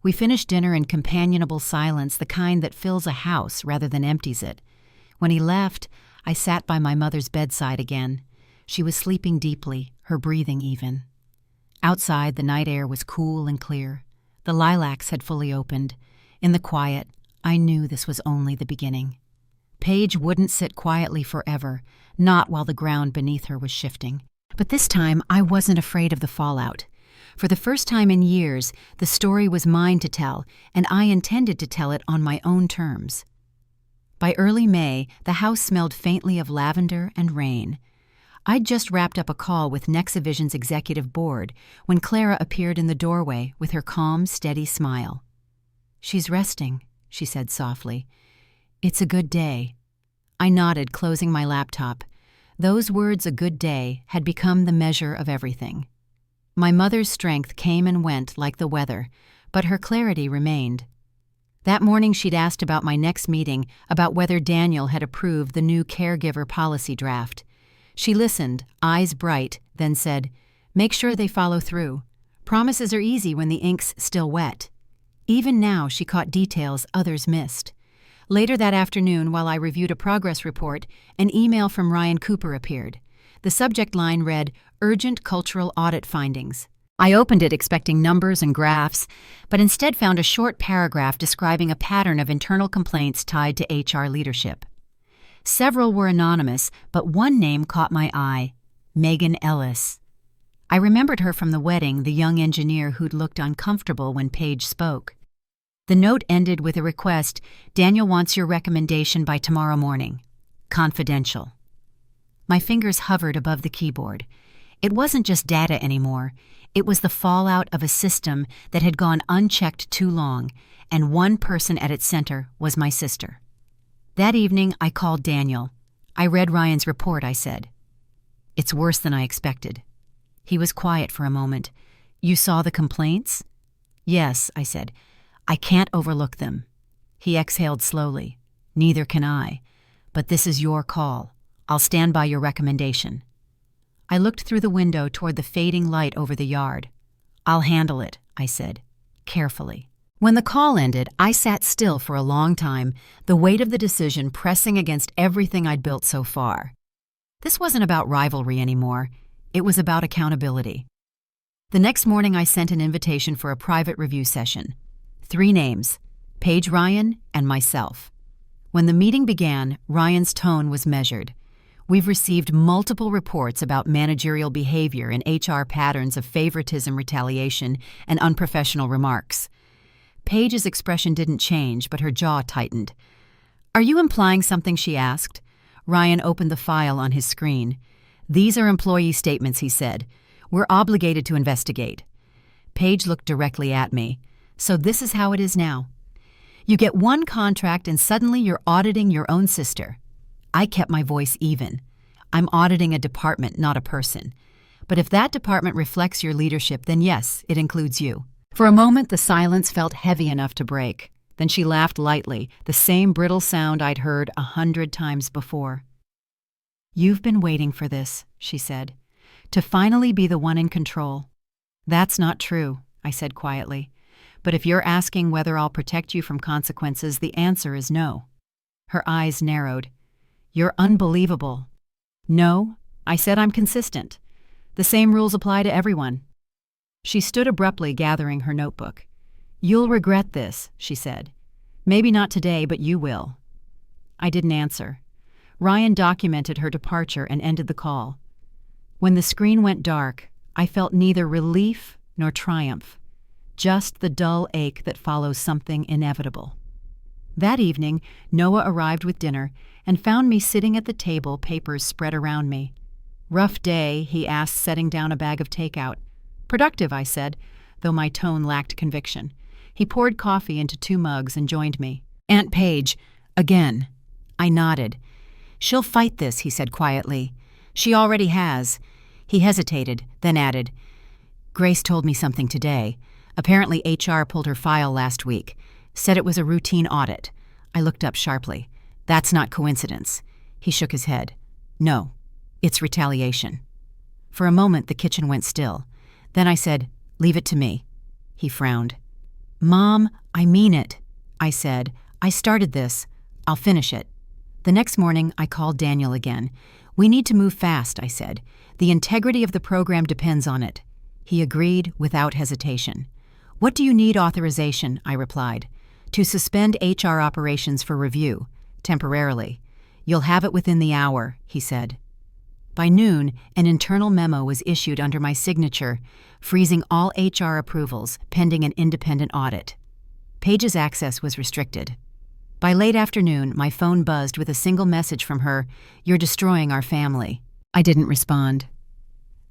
We finished dinner in companionable silence, the kind that fills a house rather than empties it. When he left, I sat by my mother's bedside again. She was sleeping deeply, her breathing even. Outside, the night air was cool and clear. The lilacs had fully opened. In the quiet, I knew this was only the beginning. Paige wouldn't sit quietly forever, not while the ground beneath her was shifting. But this time, I wasn't afraid of the fallout. For the first time in years, the story was mine to tell, and I intended to tell it on my own terms. By early May, the house smelled faintly of lavender and rain. I'd just wrapped up a call with Nexivision's executive board when Clara appeared in the doorway with her calm, steady smile. "She's resting," she said softly. "It's a good day." I nodded, closing my laptop. Those words, "a good day," had become the measure of everything. My mother's strength came and went like the weather, but her clarity remained. That morning she'd asked about my next meeting, about whether Daniel had approved the new caregiver policy draft. She listened, eyes bright, then said, "Make sure they follow through. Promises are easy when the ink's still wet." Even now she caught details others missed. Later that afternoon, while I reviewed a progress report, an email from Ryan Cooper appeared. The subject line read, "Urgent Cultural Audit Findings." I opened it expecting numbers and graphs, but instead found a short paragraph describing a pattern of internal complaints tied to HR leadership. Several were anonymous, but one name caught my eye: Megan Ellis. I remembered her from the wedding, the young engineer who'd looked uncomfortable when Paige spoke. The note ended with a request: "Daniel wants your recommendation by tomorrow morning. Confidential." My fingers hovered above the keyboard. It wasn't just data anymore. It was the fallout of a system that had gone unchecked too long, and one person at its center was my sister. That evening, I called Daniel. "I read Ryan's report," I said. "It's worse than I expected." He was quiet for a moment. "You saw the complaints?" "Yes," I said. "I can't overlook them." He exhaled slowly. "Neither can I. But this is your call. I'll stand by your recommendation." I looked through the window toward the fading light over the yard. "I'll handle it," I said, carefully. When the call ended, I sat still for a long time, the weight of the decision pressing against everything I'd built so far. This wasn't about rivalry anymore. It was about accountability. The next morning, I sent an invitation for a private review session. 3 names: Paige, Ryan, and myself. When the meeting began, Ryan's tone was measured. We've received multiple reports about managerial behavior and HR patterns of favoritism, retaliation, and unprofessional remarks. Paige's expression didn't change, but her jaw tightened. "Are you implying something?" she asked. Ryan opened the file on his screen. "These are employee statements," he said. "We're obligated to investigate." Paige looked directly at me. "So this is how it is now. You get one contract and suddenly you're auditing your own sister." I kept my voice even. "I'm auditing a department, not a person. But if that department reflects your leadership, then yes, it includes you." For a moment, the silence felt heavy enough to break. Then she laughed lightly, the same brittle sound I'd heard 100 times before. "You've been waiting for this," she said, "to finally be the one in control." "That's not true," I said quietly. "But if you're asking whether I'll protect you from consequences, the answer is no." Her eyes narrowed. "You're unbelievable." "No," I said, "I'm consistent. The same rules apply to everyone." She stood abruptly, gathering her notebook. "You'll regret this," she said. "Maybe not today, but you will." I didn't answer. Ryan documented her departure and ended the call. When the screen went dark, I felt neither relief nor triumph, just the dull ache that follows something inevitable. That evening, Noah arrived with dinner and found me sitting at the table, papers spread around me. "Rough day?" he asked, setting down a bag of takeout. "Productive," I said, though my tone lacked conviction. He poured coffee into 2 mugs and joined me. "Aunt Paige, again." I nodded. "She'll fight this," he said quietly. "She already has." He hesitated, then added, "Grace told me something today. Apparently HR pulled her file last week. Said it was a routine audit." I looked up sharply. "That's not coincidence." He shook his head. "No, it's retaliation." For a moment, the kitchen went still. Then I said, "Leave it to me." He frowned. "Mom, I mean it," I said. "I started this. I'll finish it." The next morning, I called Daniel again. "We need to move fast," I said. "The integrity of the program depends on it." He agreed without hesitation. "What do you need authorization?" I replied. "To suspend HR operations for review, temporarily. You'll have it within the hour," he said. By noon, an internal memo was issued under my signature, freezing all HR approvals pending an independent audit. Paige's access was restricted. By late afternoon, my phone buzzed with a single message from her, "You're destroying our family." I didn't respond.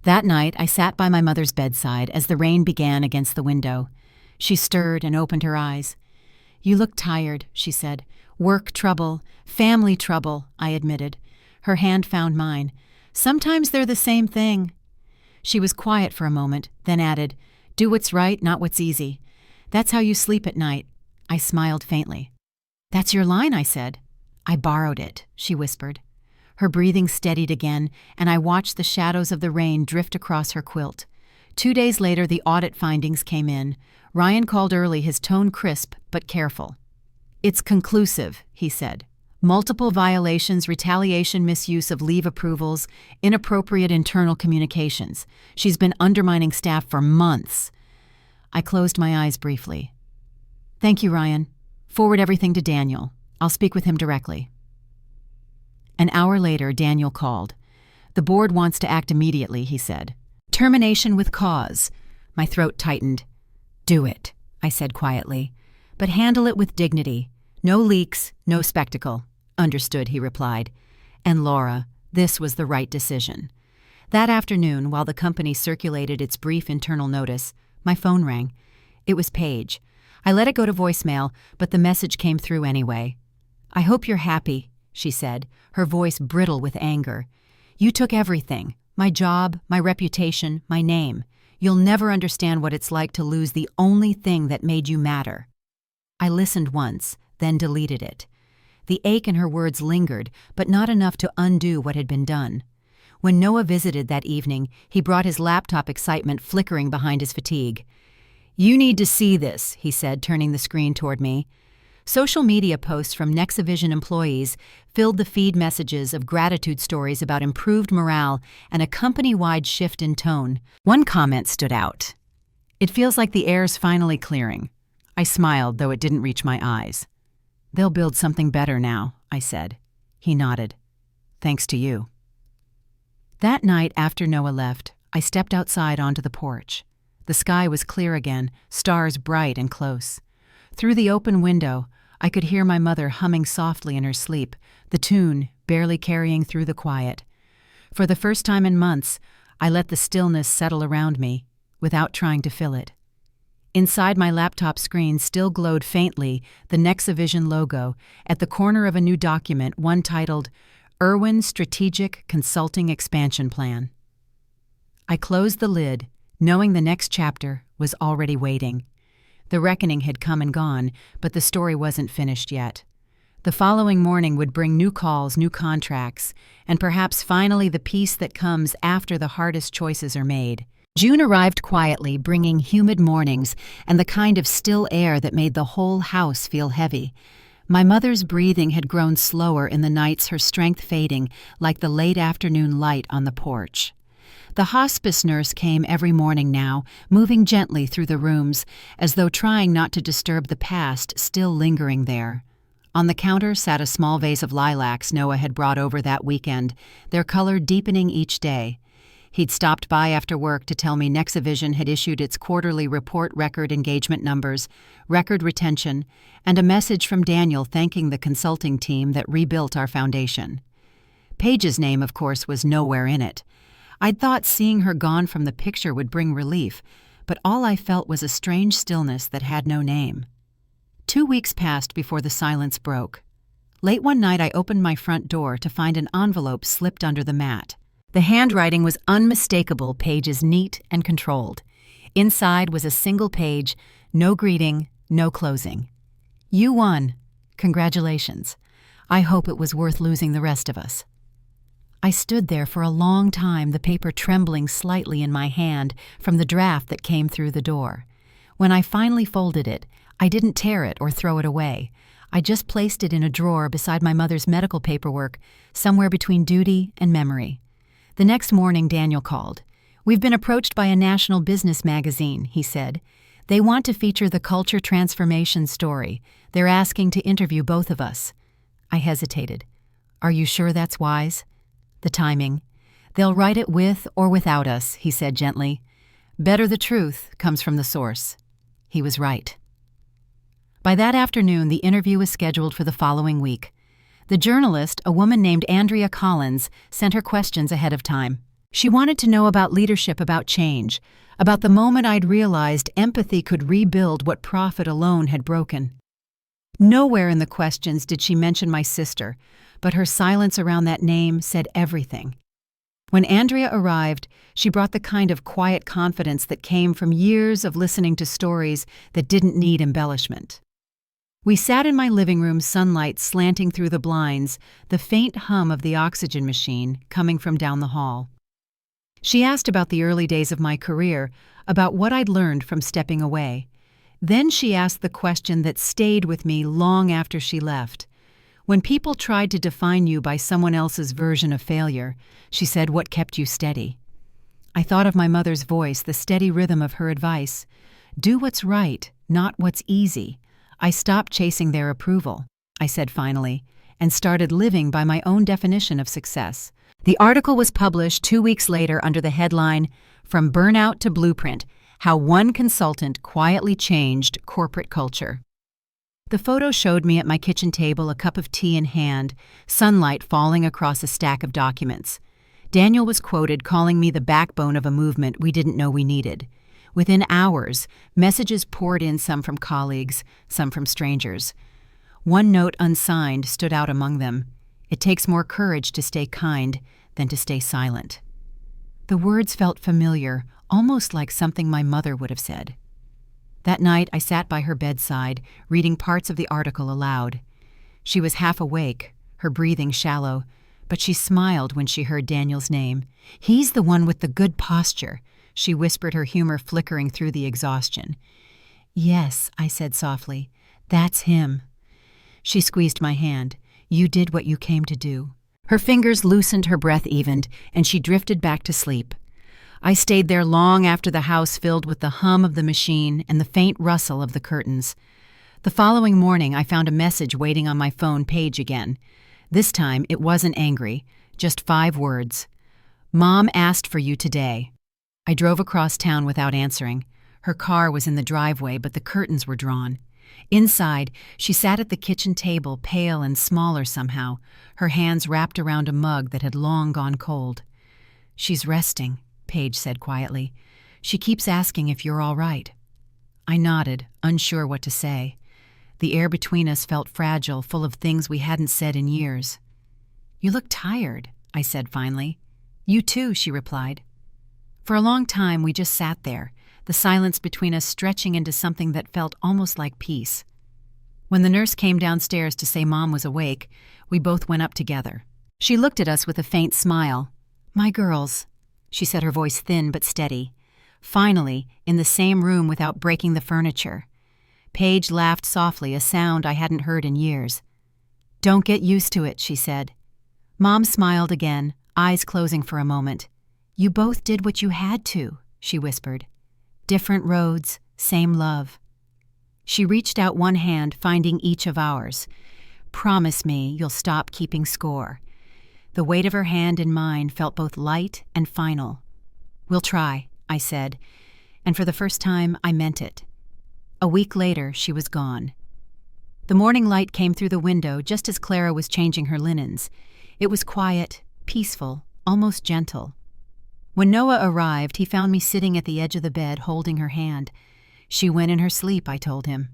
That night, I sat by my mother's bedside as the rain began against the window. She stirred and opened her eyes. "You look tired," she said. "Work trouble, family trouble," I admitted. Her hand found mine. "Sometimes they're the same thing." She was quiet for a moment, then added, "Do what's right, not what's easy. That's how you sleep at night." I smiled faintly. "That's your line," I said. "I borrowed it," she whispered. Her breathing steadied again, and I watched the shadows of the rain drift across her quilt. 2 days later, the audit findings came in. Ryan called early, his tone crisp but careful. "It's conclusive," he said. "Multiple violations, retaliation, misuse of leave approvals, inappropriate internal communications. She's been undermining staff for months." I closed my eyes briefly. "Thank you, Ryan. Forward everything to Daniel. I'll speak with him directly." An hour later, Daniel called. "The board wants to act immediately," he said. "Termination with cause." My throat tightened. "Do it," I said quietly. "But handle it with dignity. No leaks, no spectacle." "Understood," he replied. And Laura, this was the right decision. That afternoon, while the company circulated its brief internal notice, my phone rang. It was Paige. I let it go to voicemail, but the message came through anyway. "I hope you're happy," she said, her voice brittle with anger. "You took everything, my job, my reputation, my name. You'll never understand what it's like to lose the only thing that made you matter." I listened once, then deleted it. The ache in her words lingered, but not enough to undo what had been done. When Noah visited that evening, he brought his laptop, excitement flickering behind his fatigue. "You need to see this," he said, turning the screen toward me. Social media posts from Nexivision employees filled the feed, messages of gratitude stories about improved morale and a company-wide shift in tone. One comment stood out. "It feels like the air's finally clearing." I smiled, though it didn't reach my eyes. "They'll build something better now," I said. He nodded. "Thanks to you." That night after Noah left, I stepped outside onto the porch. The sky was clear again, stars bright and close. Through the open window, I could hear my mother humming softly in her sleep, the tune barely carrying through the quiet. For the first time in months, I let the stillness settle around me, without trying to fill it. Inside my laptop screen still glowed faintly the Nexavision logo at the corner of a new document, one titled, Irwin Strategic Consulting Expansion Plan. I closed the lid, knowing the next chapter was already waiting. The reckoning had come and gone, but the story wasn't finished yet. The following morning would bring new calls, new contracts, and perhaps finally the peace that comes after the hardest choices are made. June arrived quietly, bringing humid mornings and the kind of still air that made the whole house feel heavy. My mother's breathing had grown slower in the nights, her strength fading like the late afternoon light on the porch. The hospice nurse came every morning now, moving gently through the rooms, as though trying not to disturb the past still lingering there. On the counter sat a small vase of lilacs Noah had brought over that weekend, their color deepening each day. He'd stopped by after work to tell me Nexavision had issued its quarterly report, record engagement numbers, record retention, and a message from Daniel thanking the consulting team that rebuilt our foundation. Paige's name, of course, was nowhere in it. I'd thought seeing her gone from the picture would bring relief, but all I felt was a strange stillness that had no name. 2 weeks passed before the silence broke. Late one night I opened my front door to find an envelope slipped under the mat. The handwriting was unmistakable, pages neat and controlled. Inside was a single page, no greeting, no closing. "You won. Congratulations. I hope it was worth losing the rest of us." I stood there for a long time, the paper trembling slightly in my hand from the draft that came through the door. When I finally folded it, I didn't tear it or throw it away. I just placed it in a drawer beside my mother's medical paperwork, somewhere between duty and memory. The next morning, Daniel called. "We've been approached by a national business magazine," he said. "They want to feature the culture transformation story. They're asking to interview both of us." I hesitated. "Are you sure that's wise?" "The timing. They'll write it with or without us," he said gently. "Better the truth comes from the source." He was right. By that afternoon, the interview was scheduled for the following week. The journalist, a woman named Andrea Collins, sent her questions ahead of time. She wanted to know about leadership, about change, about the moment I'd realized empathy could rebuild what profit alone had broken. Nowhere in the questions did she mention my sister, but her silence around that name said everything. When Andrea arrived, she brought the kind of quiet confidence that came from years of listening to stories that didn't need embellishment. We sat in my living room, sunlight slanting through the blinds, the faint hum of the oxygen machine coming from down the hall. She asked about the early days of my career, about what I'd learned from stepping away. Then she asked the question that stayed with me long after she left. When people tried to define you by someone else's version of failure, she said, "What kept you steady?" I thought of my mother's voice, the steady rhythm of her advice. "Do what's right, not what's easy." I stopped chasing their approval, I said finally, and started living by my own definition of success. The article was published 2 weeks later under the headline, "From Burnout to Blueprint: How One Consultant Quietly Changed Corporate Culture." The photo showed me at my kitchen table, a cup of tea in hand, sunlight falling across a stack of documents. Daniel was quoted calling me the backbone of a movement we didn't know we needed. Within hours, messages poured in, some from colleagues, some from strangers. One note unsigned stood out among them. "It takes more courage to stay kind than to stay silent." The words felt familiar, almost like something my mother would have said. That night, I sat by her bedside, reading parts of the article aloud. She was half awake, her breathing shallow, but she smiled when she heard Daniel's name. "He's the one with the good posture," she whispered, her humor flickering through the exhaustion. "Yes," I said softly, "that's him." She squeezed my hand. "You did what you came to do." Her fingers loosened, her breath evened, and she drifted back to sleep. I stayed there long after the house filled with the hum of the machine and the faint rustle of the curtains. The following morning, I found a message waiting on my phone page again. This time, it wasn't angry, just 5 words. Mom asked for you today. I drove across town without answering. Her car was in the driveway, but the curtains were drawn. Inside, she sat at the kitchen table, pale and smaller somehow, her hands wrapped around a mug that had long gone cold. "She's resting," Paige said quietly. "She keeps asking if you're all right." I nodded, unsure what to say. The air between us felt fragile, full of things we hadn't said in years. "You look tired," I said finally. "You too," she replied. For a long time, we just sat there, the silence between us stretching into something that felt almost like peace. When the nurse came downstairs to say Mom was awake, we both went up together. She looked at us with a faint smile. "My girls," she said, her voice thin but steady. Finally, in the same room without breaking the furniture. Paige laughed softly, a sound I hadn't heard in years. "Don't get used to it," she said. Mom smiled again, eyes closing for a moment. "You both did what you had to," she whispered. "Different roads, same love." She reached out one hand, finding each of ours. "Promise me you'll stop keeping score." The weight of her hand in mine felt both light and final. "We'll try," I said, and for the first time I meant it. A week later, she was gone. The morning light came through the window just as Clara was changing her linens. It was quiet, peaceful, almost gentle. When Noah arrived, he found me sitting at the edge of the bed holding her hand. "She went in her sleep," I told him.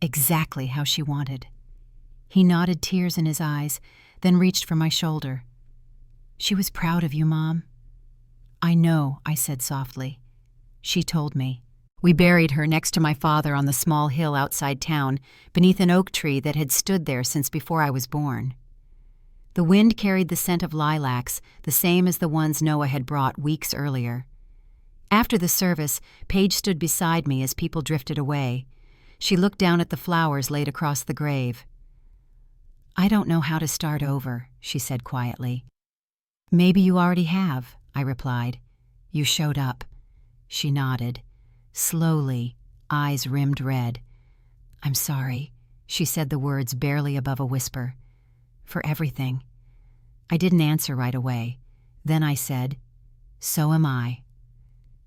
Exactly how she wanted. He nodded, tears in his eyes, then reached for my shoulder. "She was proud of you, Mom." "I know," I said softly. She told me. We buried her next to my father on the small hill outside town, beneath an oak tree that had stood there since before I was born. The wind carried the scent of lilacs, the same as the ones Noah had brought weeks earlier. After the service, Paige stood beside me as people drifted away. She looked down at the flowers laid across the grave. "I don't know how to start over," she said quietly. "Maybe you already have," I replied. "You showed up." She nodded. Slowly, eyes rimmed red. "I'm sorry," she said the words barely above a whisper. "For everything." I didn't answer right away. Then I said, "So am I."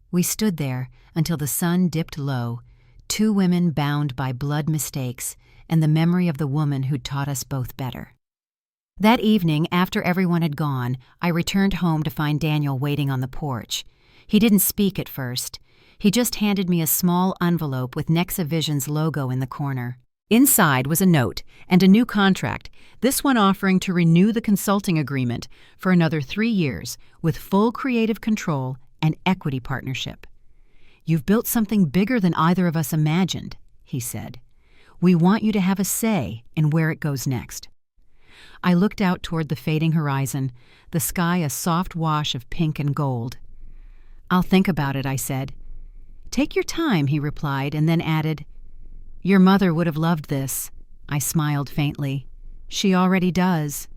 We stood there until the sun dipped low, 2 women bound by blood mistakes and the memory of the woman who'd taught us both better. That evening, after everyone had gone, I returned home to find Daniel waiting on the porch. He didn't speak at first. He just handed me a small envelope with Nexa Vision's logo in the corner. Inside was a note and a new contract, this one offering to renew the consulting agreement for another 3 years with full creative control and equity partnership. "You've built something bigger than either of us imagined," he said. "We want you to have a say in where it goes next." I looked out toward the fading horizon, the sky a soft wash of pink and gold. "I'll think about it," I said. "Take your time," he replied, and then added, "Your mother would have loved this." I smiled faintly. "She already does."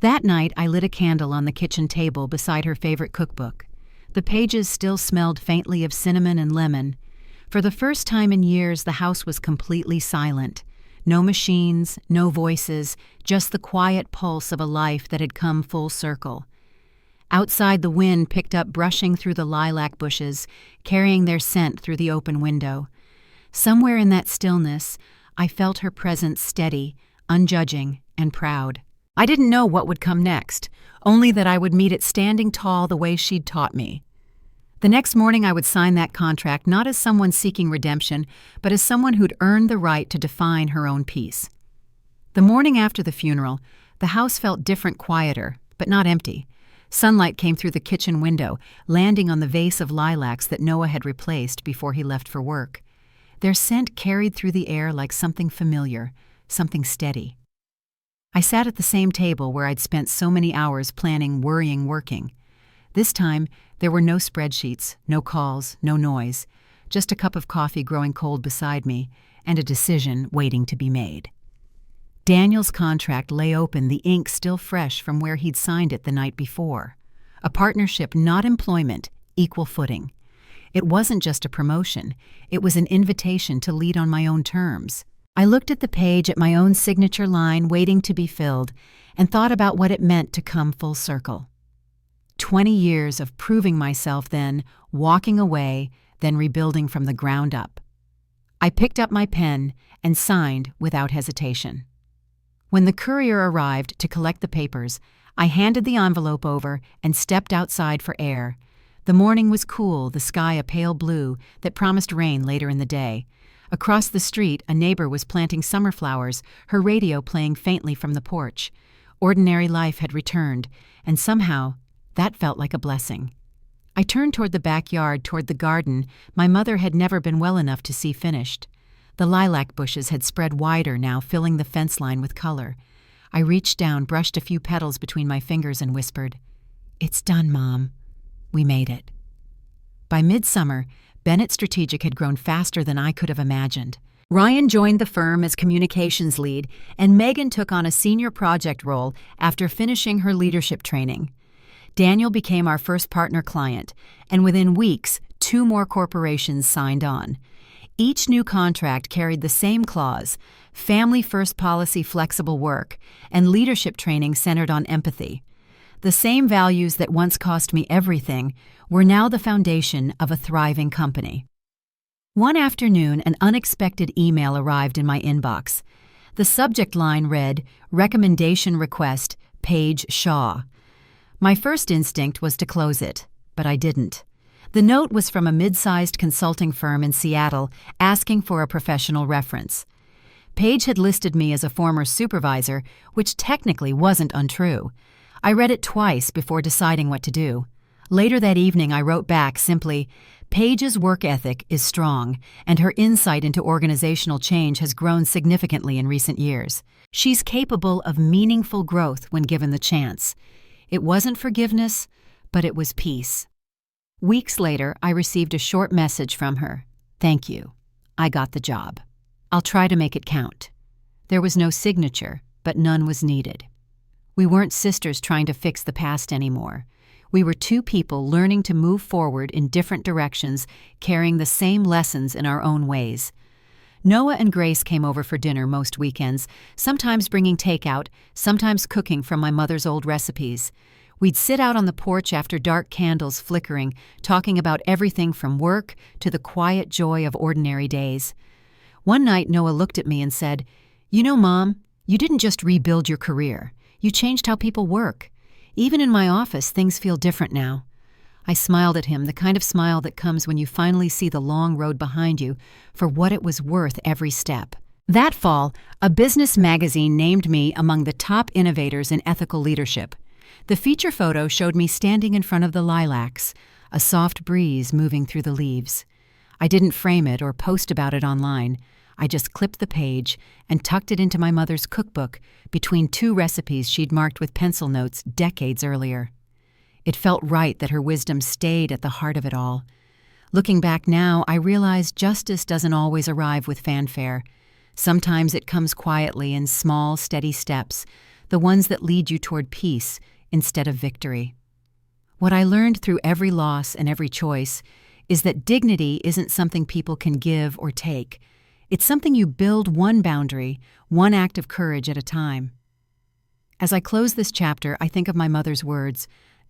That night, I lit a candle on the kitchen table beside her favorite cookbook. The pages still smelled faintly of cinnamon and lemon. For the first time in years, the house was completely silent. No machines, no voices, just the quiet pulse of a life that had come full circle. Outside, the wind picked up brushing through the lilac bushes, carrying their scent through the open window. Somewhere in that stillness, I felt her presence steady, unjudging, and proud. I didn't know what would come next, only that I would meet it standing tall the way she'd taught me. The next morning I would sign that contract not as someone seeking redemption, but as someone who'd earned the right to define her own peace. The morning after the funeral, the house felt different, quieter, but not empty. Sunlight came through the kitchen window, landing on the vase of lilacs that Noah had replaced before he left for work. Their scent carried through the air like something familiar, something steady. I sat at the same table where I'd spent so many hours planning, worrying, working. This time, there were no spreadsheets, no calls, no noise, just a cup of coffee growing cold beside me, and a decision waiting to be made. Daniel's contract lay open, the ink still fresh from where he'd signed it the night before. A partnership, not employment, equal footing. It wasn't just a promotion, it was an invitation to lead on my own terms. I looked at the page at my own signature line waiting to be filled and thought about what it meant to come full circle. 20 years of proving myself, then walking away, then rebuilding from the ground up. I picked up my pen and signed without hesitation. When the courier arrived to collect the papers, I handed the envelope over and stepped outside for air. The morning was cool, the sky a pale blue that promised rain later in the day. Across the street, a neighbor was planting summer flowers, her radio playing faintly from the porch. Ordinary life had returned, and somehow that felt like a blessing. I turned toward the backyard, toward the garden my mother had never been well enough to see finished. The lilac bushes had spread wider now, filling the fence line with color. I reached down, brushed a few petals between my fingers and whispered, "It's done, Mom. We made it." By midsummer, Bennett Strategic had grown faster than I could have imagined. Ryan joined the firm as communications lead, and Megan took on a senior project role after finishing her leadership training. Daniel became our first partner client, and within weeks, 2 more corporations signed on. Each new contract carried the same clause: family-first policy, flexible work, and leadership training centered on empathy. The same values that once cost me everything were now the foundation of a thriving company. One afternoon, an unexpected email arrived in my inbox. The subject line read, "Recommendation Request, Paige Shaw." My first instinct was to close it, but I didn't. The note was from a mid-sized consulting firm in Seattle asking for a professional reference. Paige had listed me as a former supervisor, which technically wasn't untrue. I read it twice before deciding what to do. Later that evening, I wrote back simply, "Paige's work ethic is strong, and her insight into organizational change has grown significantly in recent years. She's capable of meaningful growth when given the chance." It wasn't forgiveness, but it was peace. Weeks later, I received a short message from her. "Thank you. I got the job. I'll try to make it count." There was no signature, but none was needed. We weren't sisters trying to fix the past anymore. We were 2 people learning to move forward in different directions, carrying the same lessons in our own ways. Noah and Grace came over for dinner most weekends, sometimes bringing takeout, sometimes cooking from my mother's old recipes. We'd sit out on the porch after dark candles flickering, talking about everything from work to the quiet joy of ordinary days. One night, Noah looked at me and said, "You know, Mom, you didn't just rebuild your career. You changed how people work. Even in my office, things feel different now." I smiled at him, the kind of smile that comes when you finally see the long road behind you for what it was worth every step. That fall, a business magazine named me among the top innovators in ethical leadership. The feature photo showed me standing in front of the lilacs, a soft breeze moving through the leaves. I didn't frame it or post about it online. I just clipped the page and tucked it into my mother's cookbook between 2 recipes she'd marked with pencil notes decades earlier. It felt right that her wisdom stayed at the heart of it all. Looking back now, I realize justice doesn't always arrive with fanfare. Sometimes it comes quietly in small, steady steps, the ones that lead you toward peace instead of victory. What I learned through every loss and every choice is that dignity isn't something people can give or take. It's something you build one boundary, one act of courage at a time. As I close this chapter, I think of my mother's words,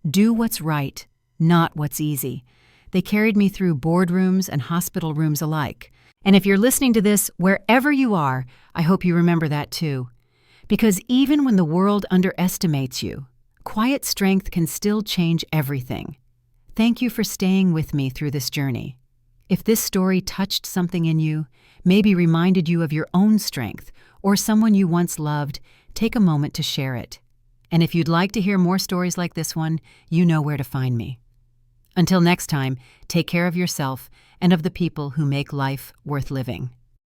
"Do what's right, not what's easy." They carried me through boardrooms and hospital rooms alike. And if you're listening to this, wherever you are, I hope you remember that too. Because even when the world underestimates you, quiet strength can still change everything. Thank you for staying with me through this journey. If this story touched something in you, maybe reminded you of your own strength or someone you once loved, take a moment to share it. And if you'd like to hear more stories like this one, you know where to find me. Until next time, take care of yourself and of the people who make life worth living.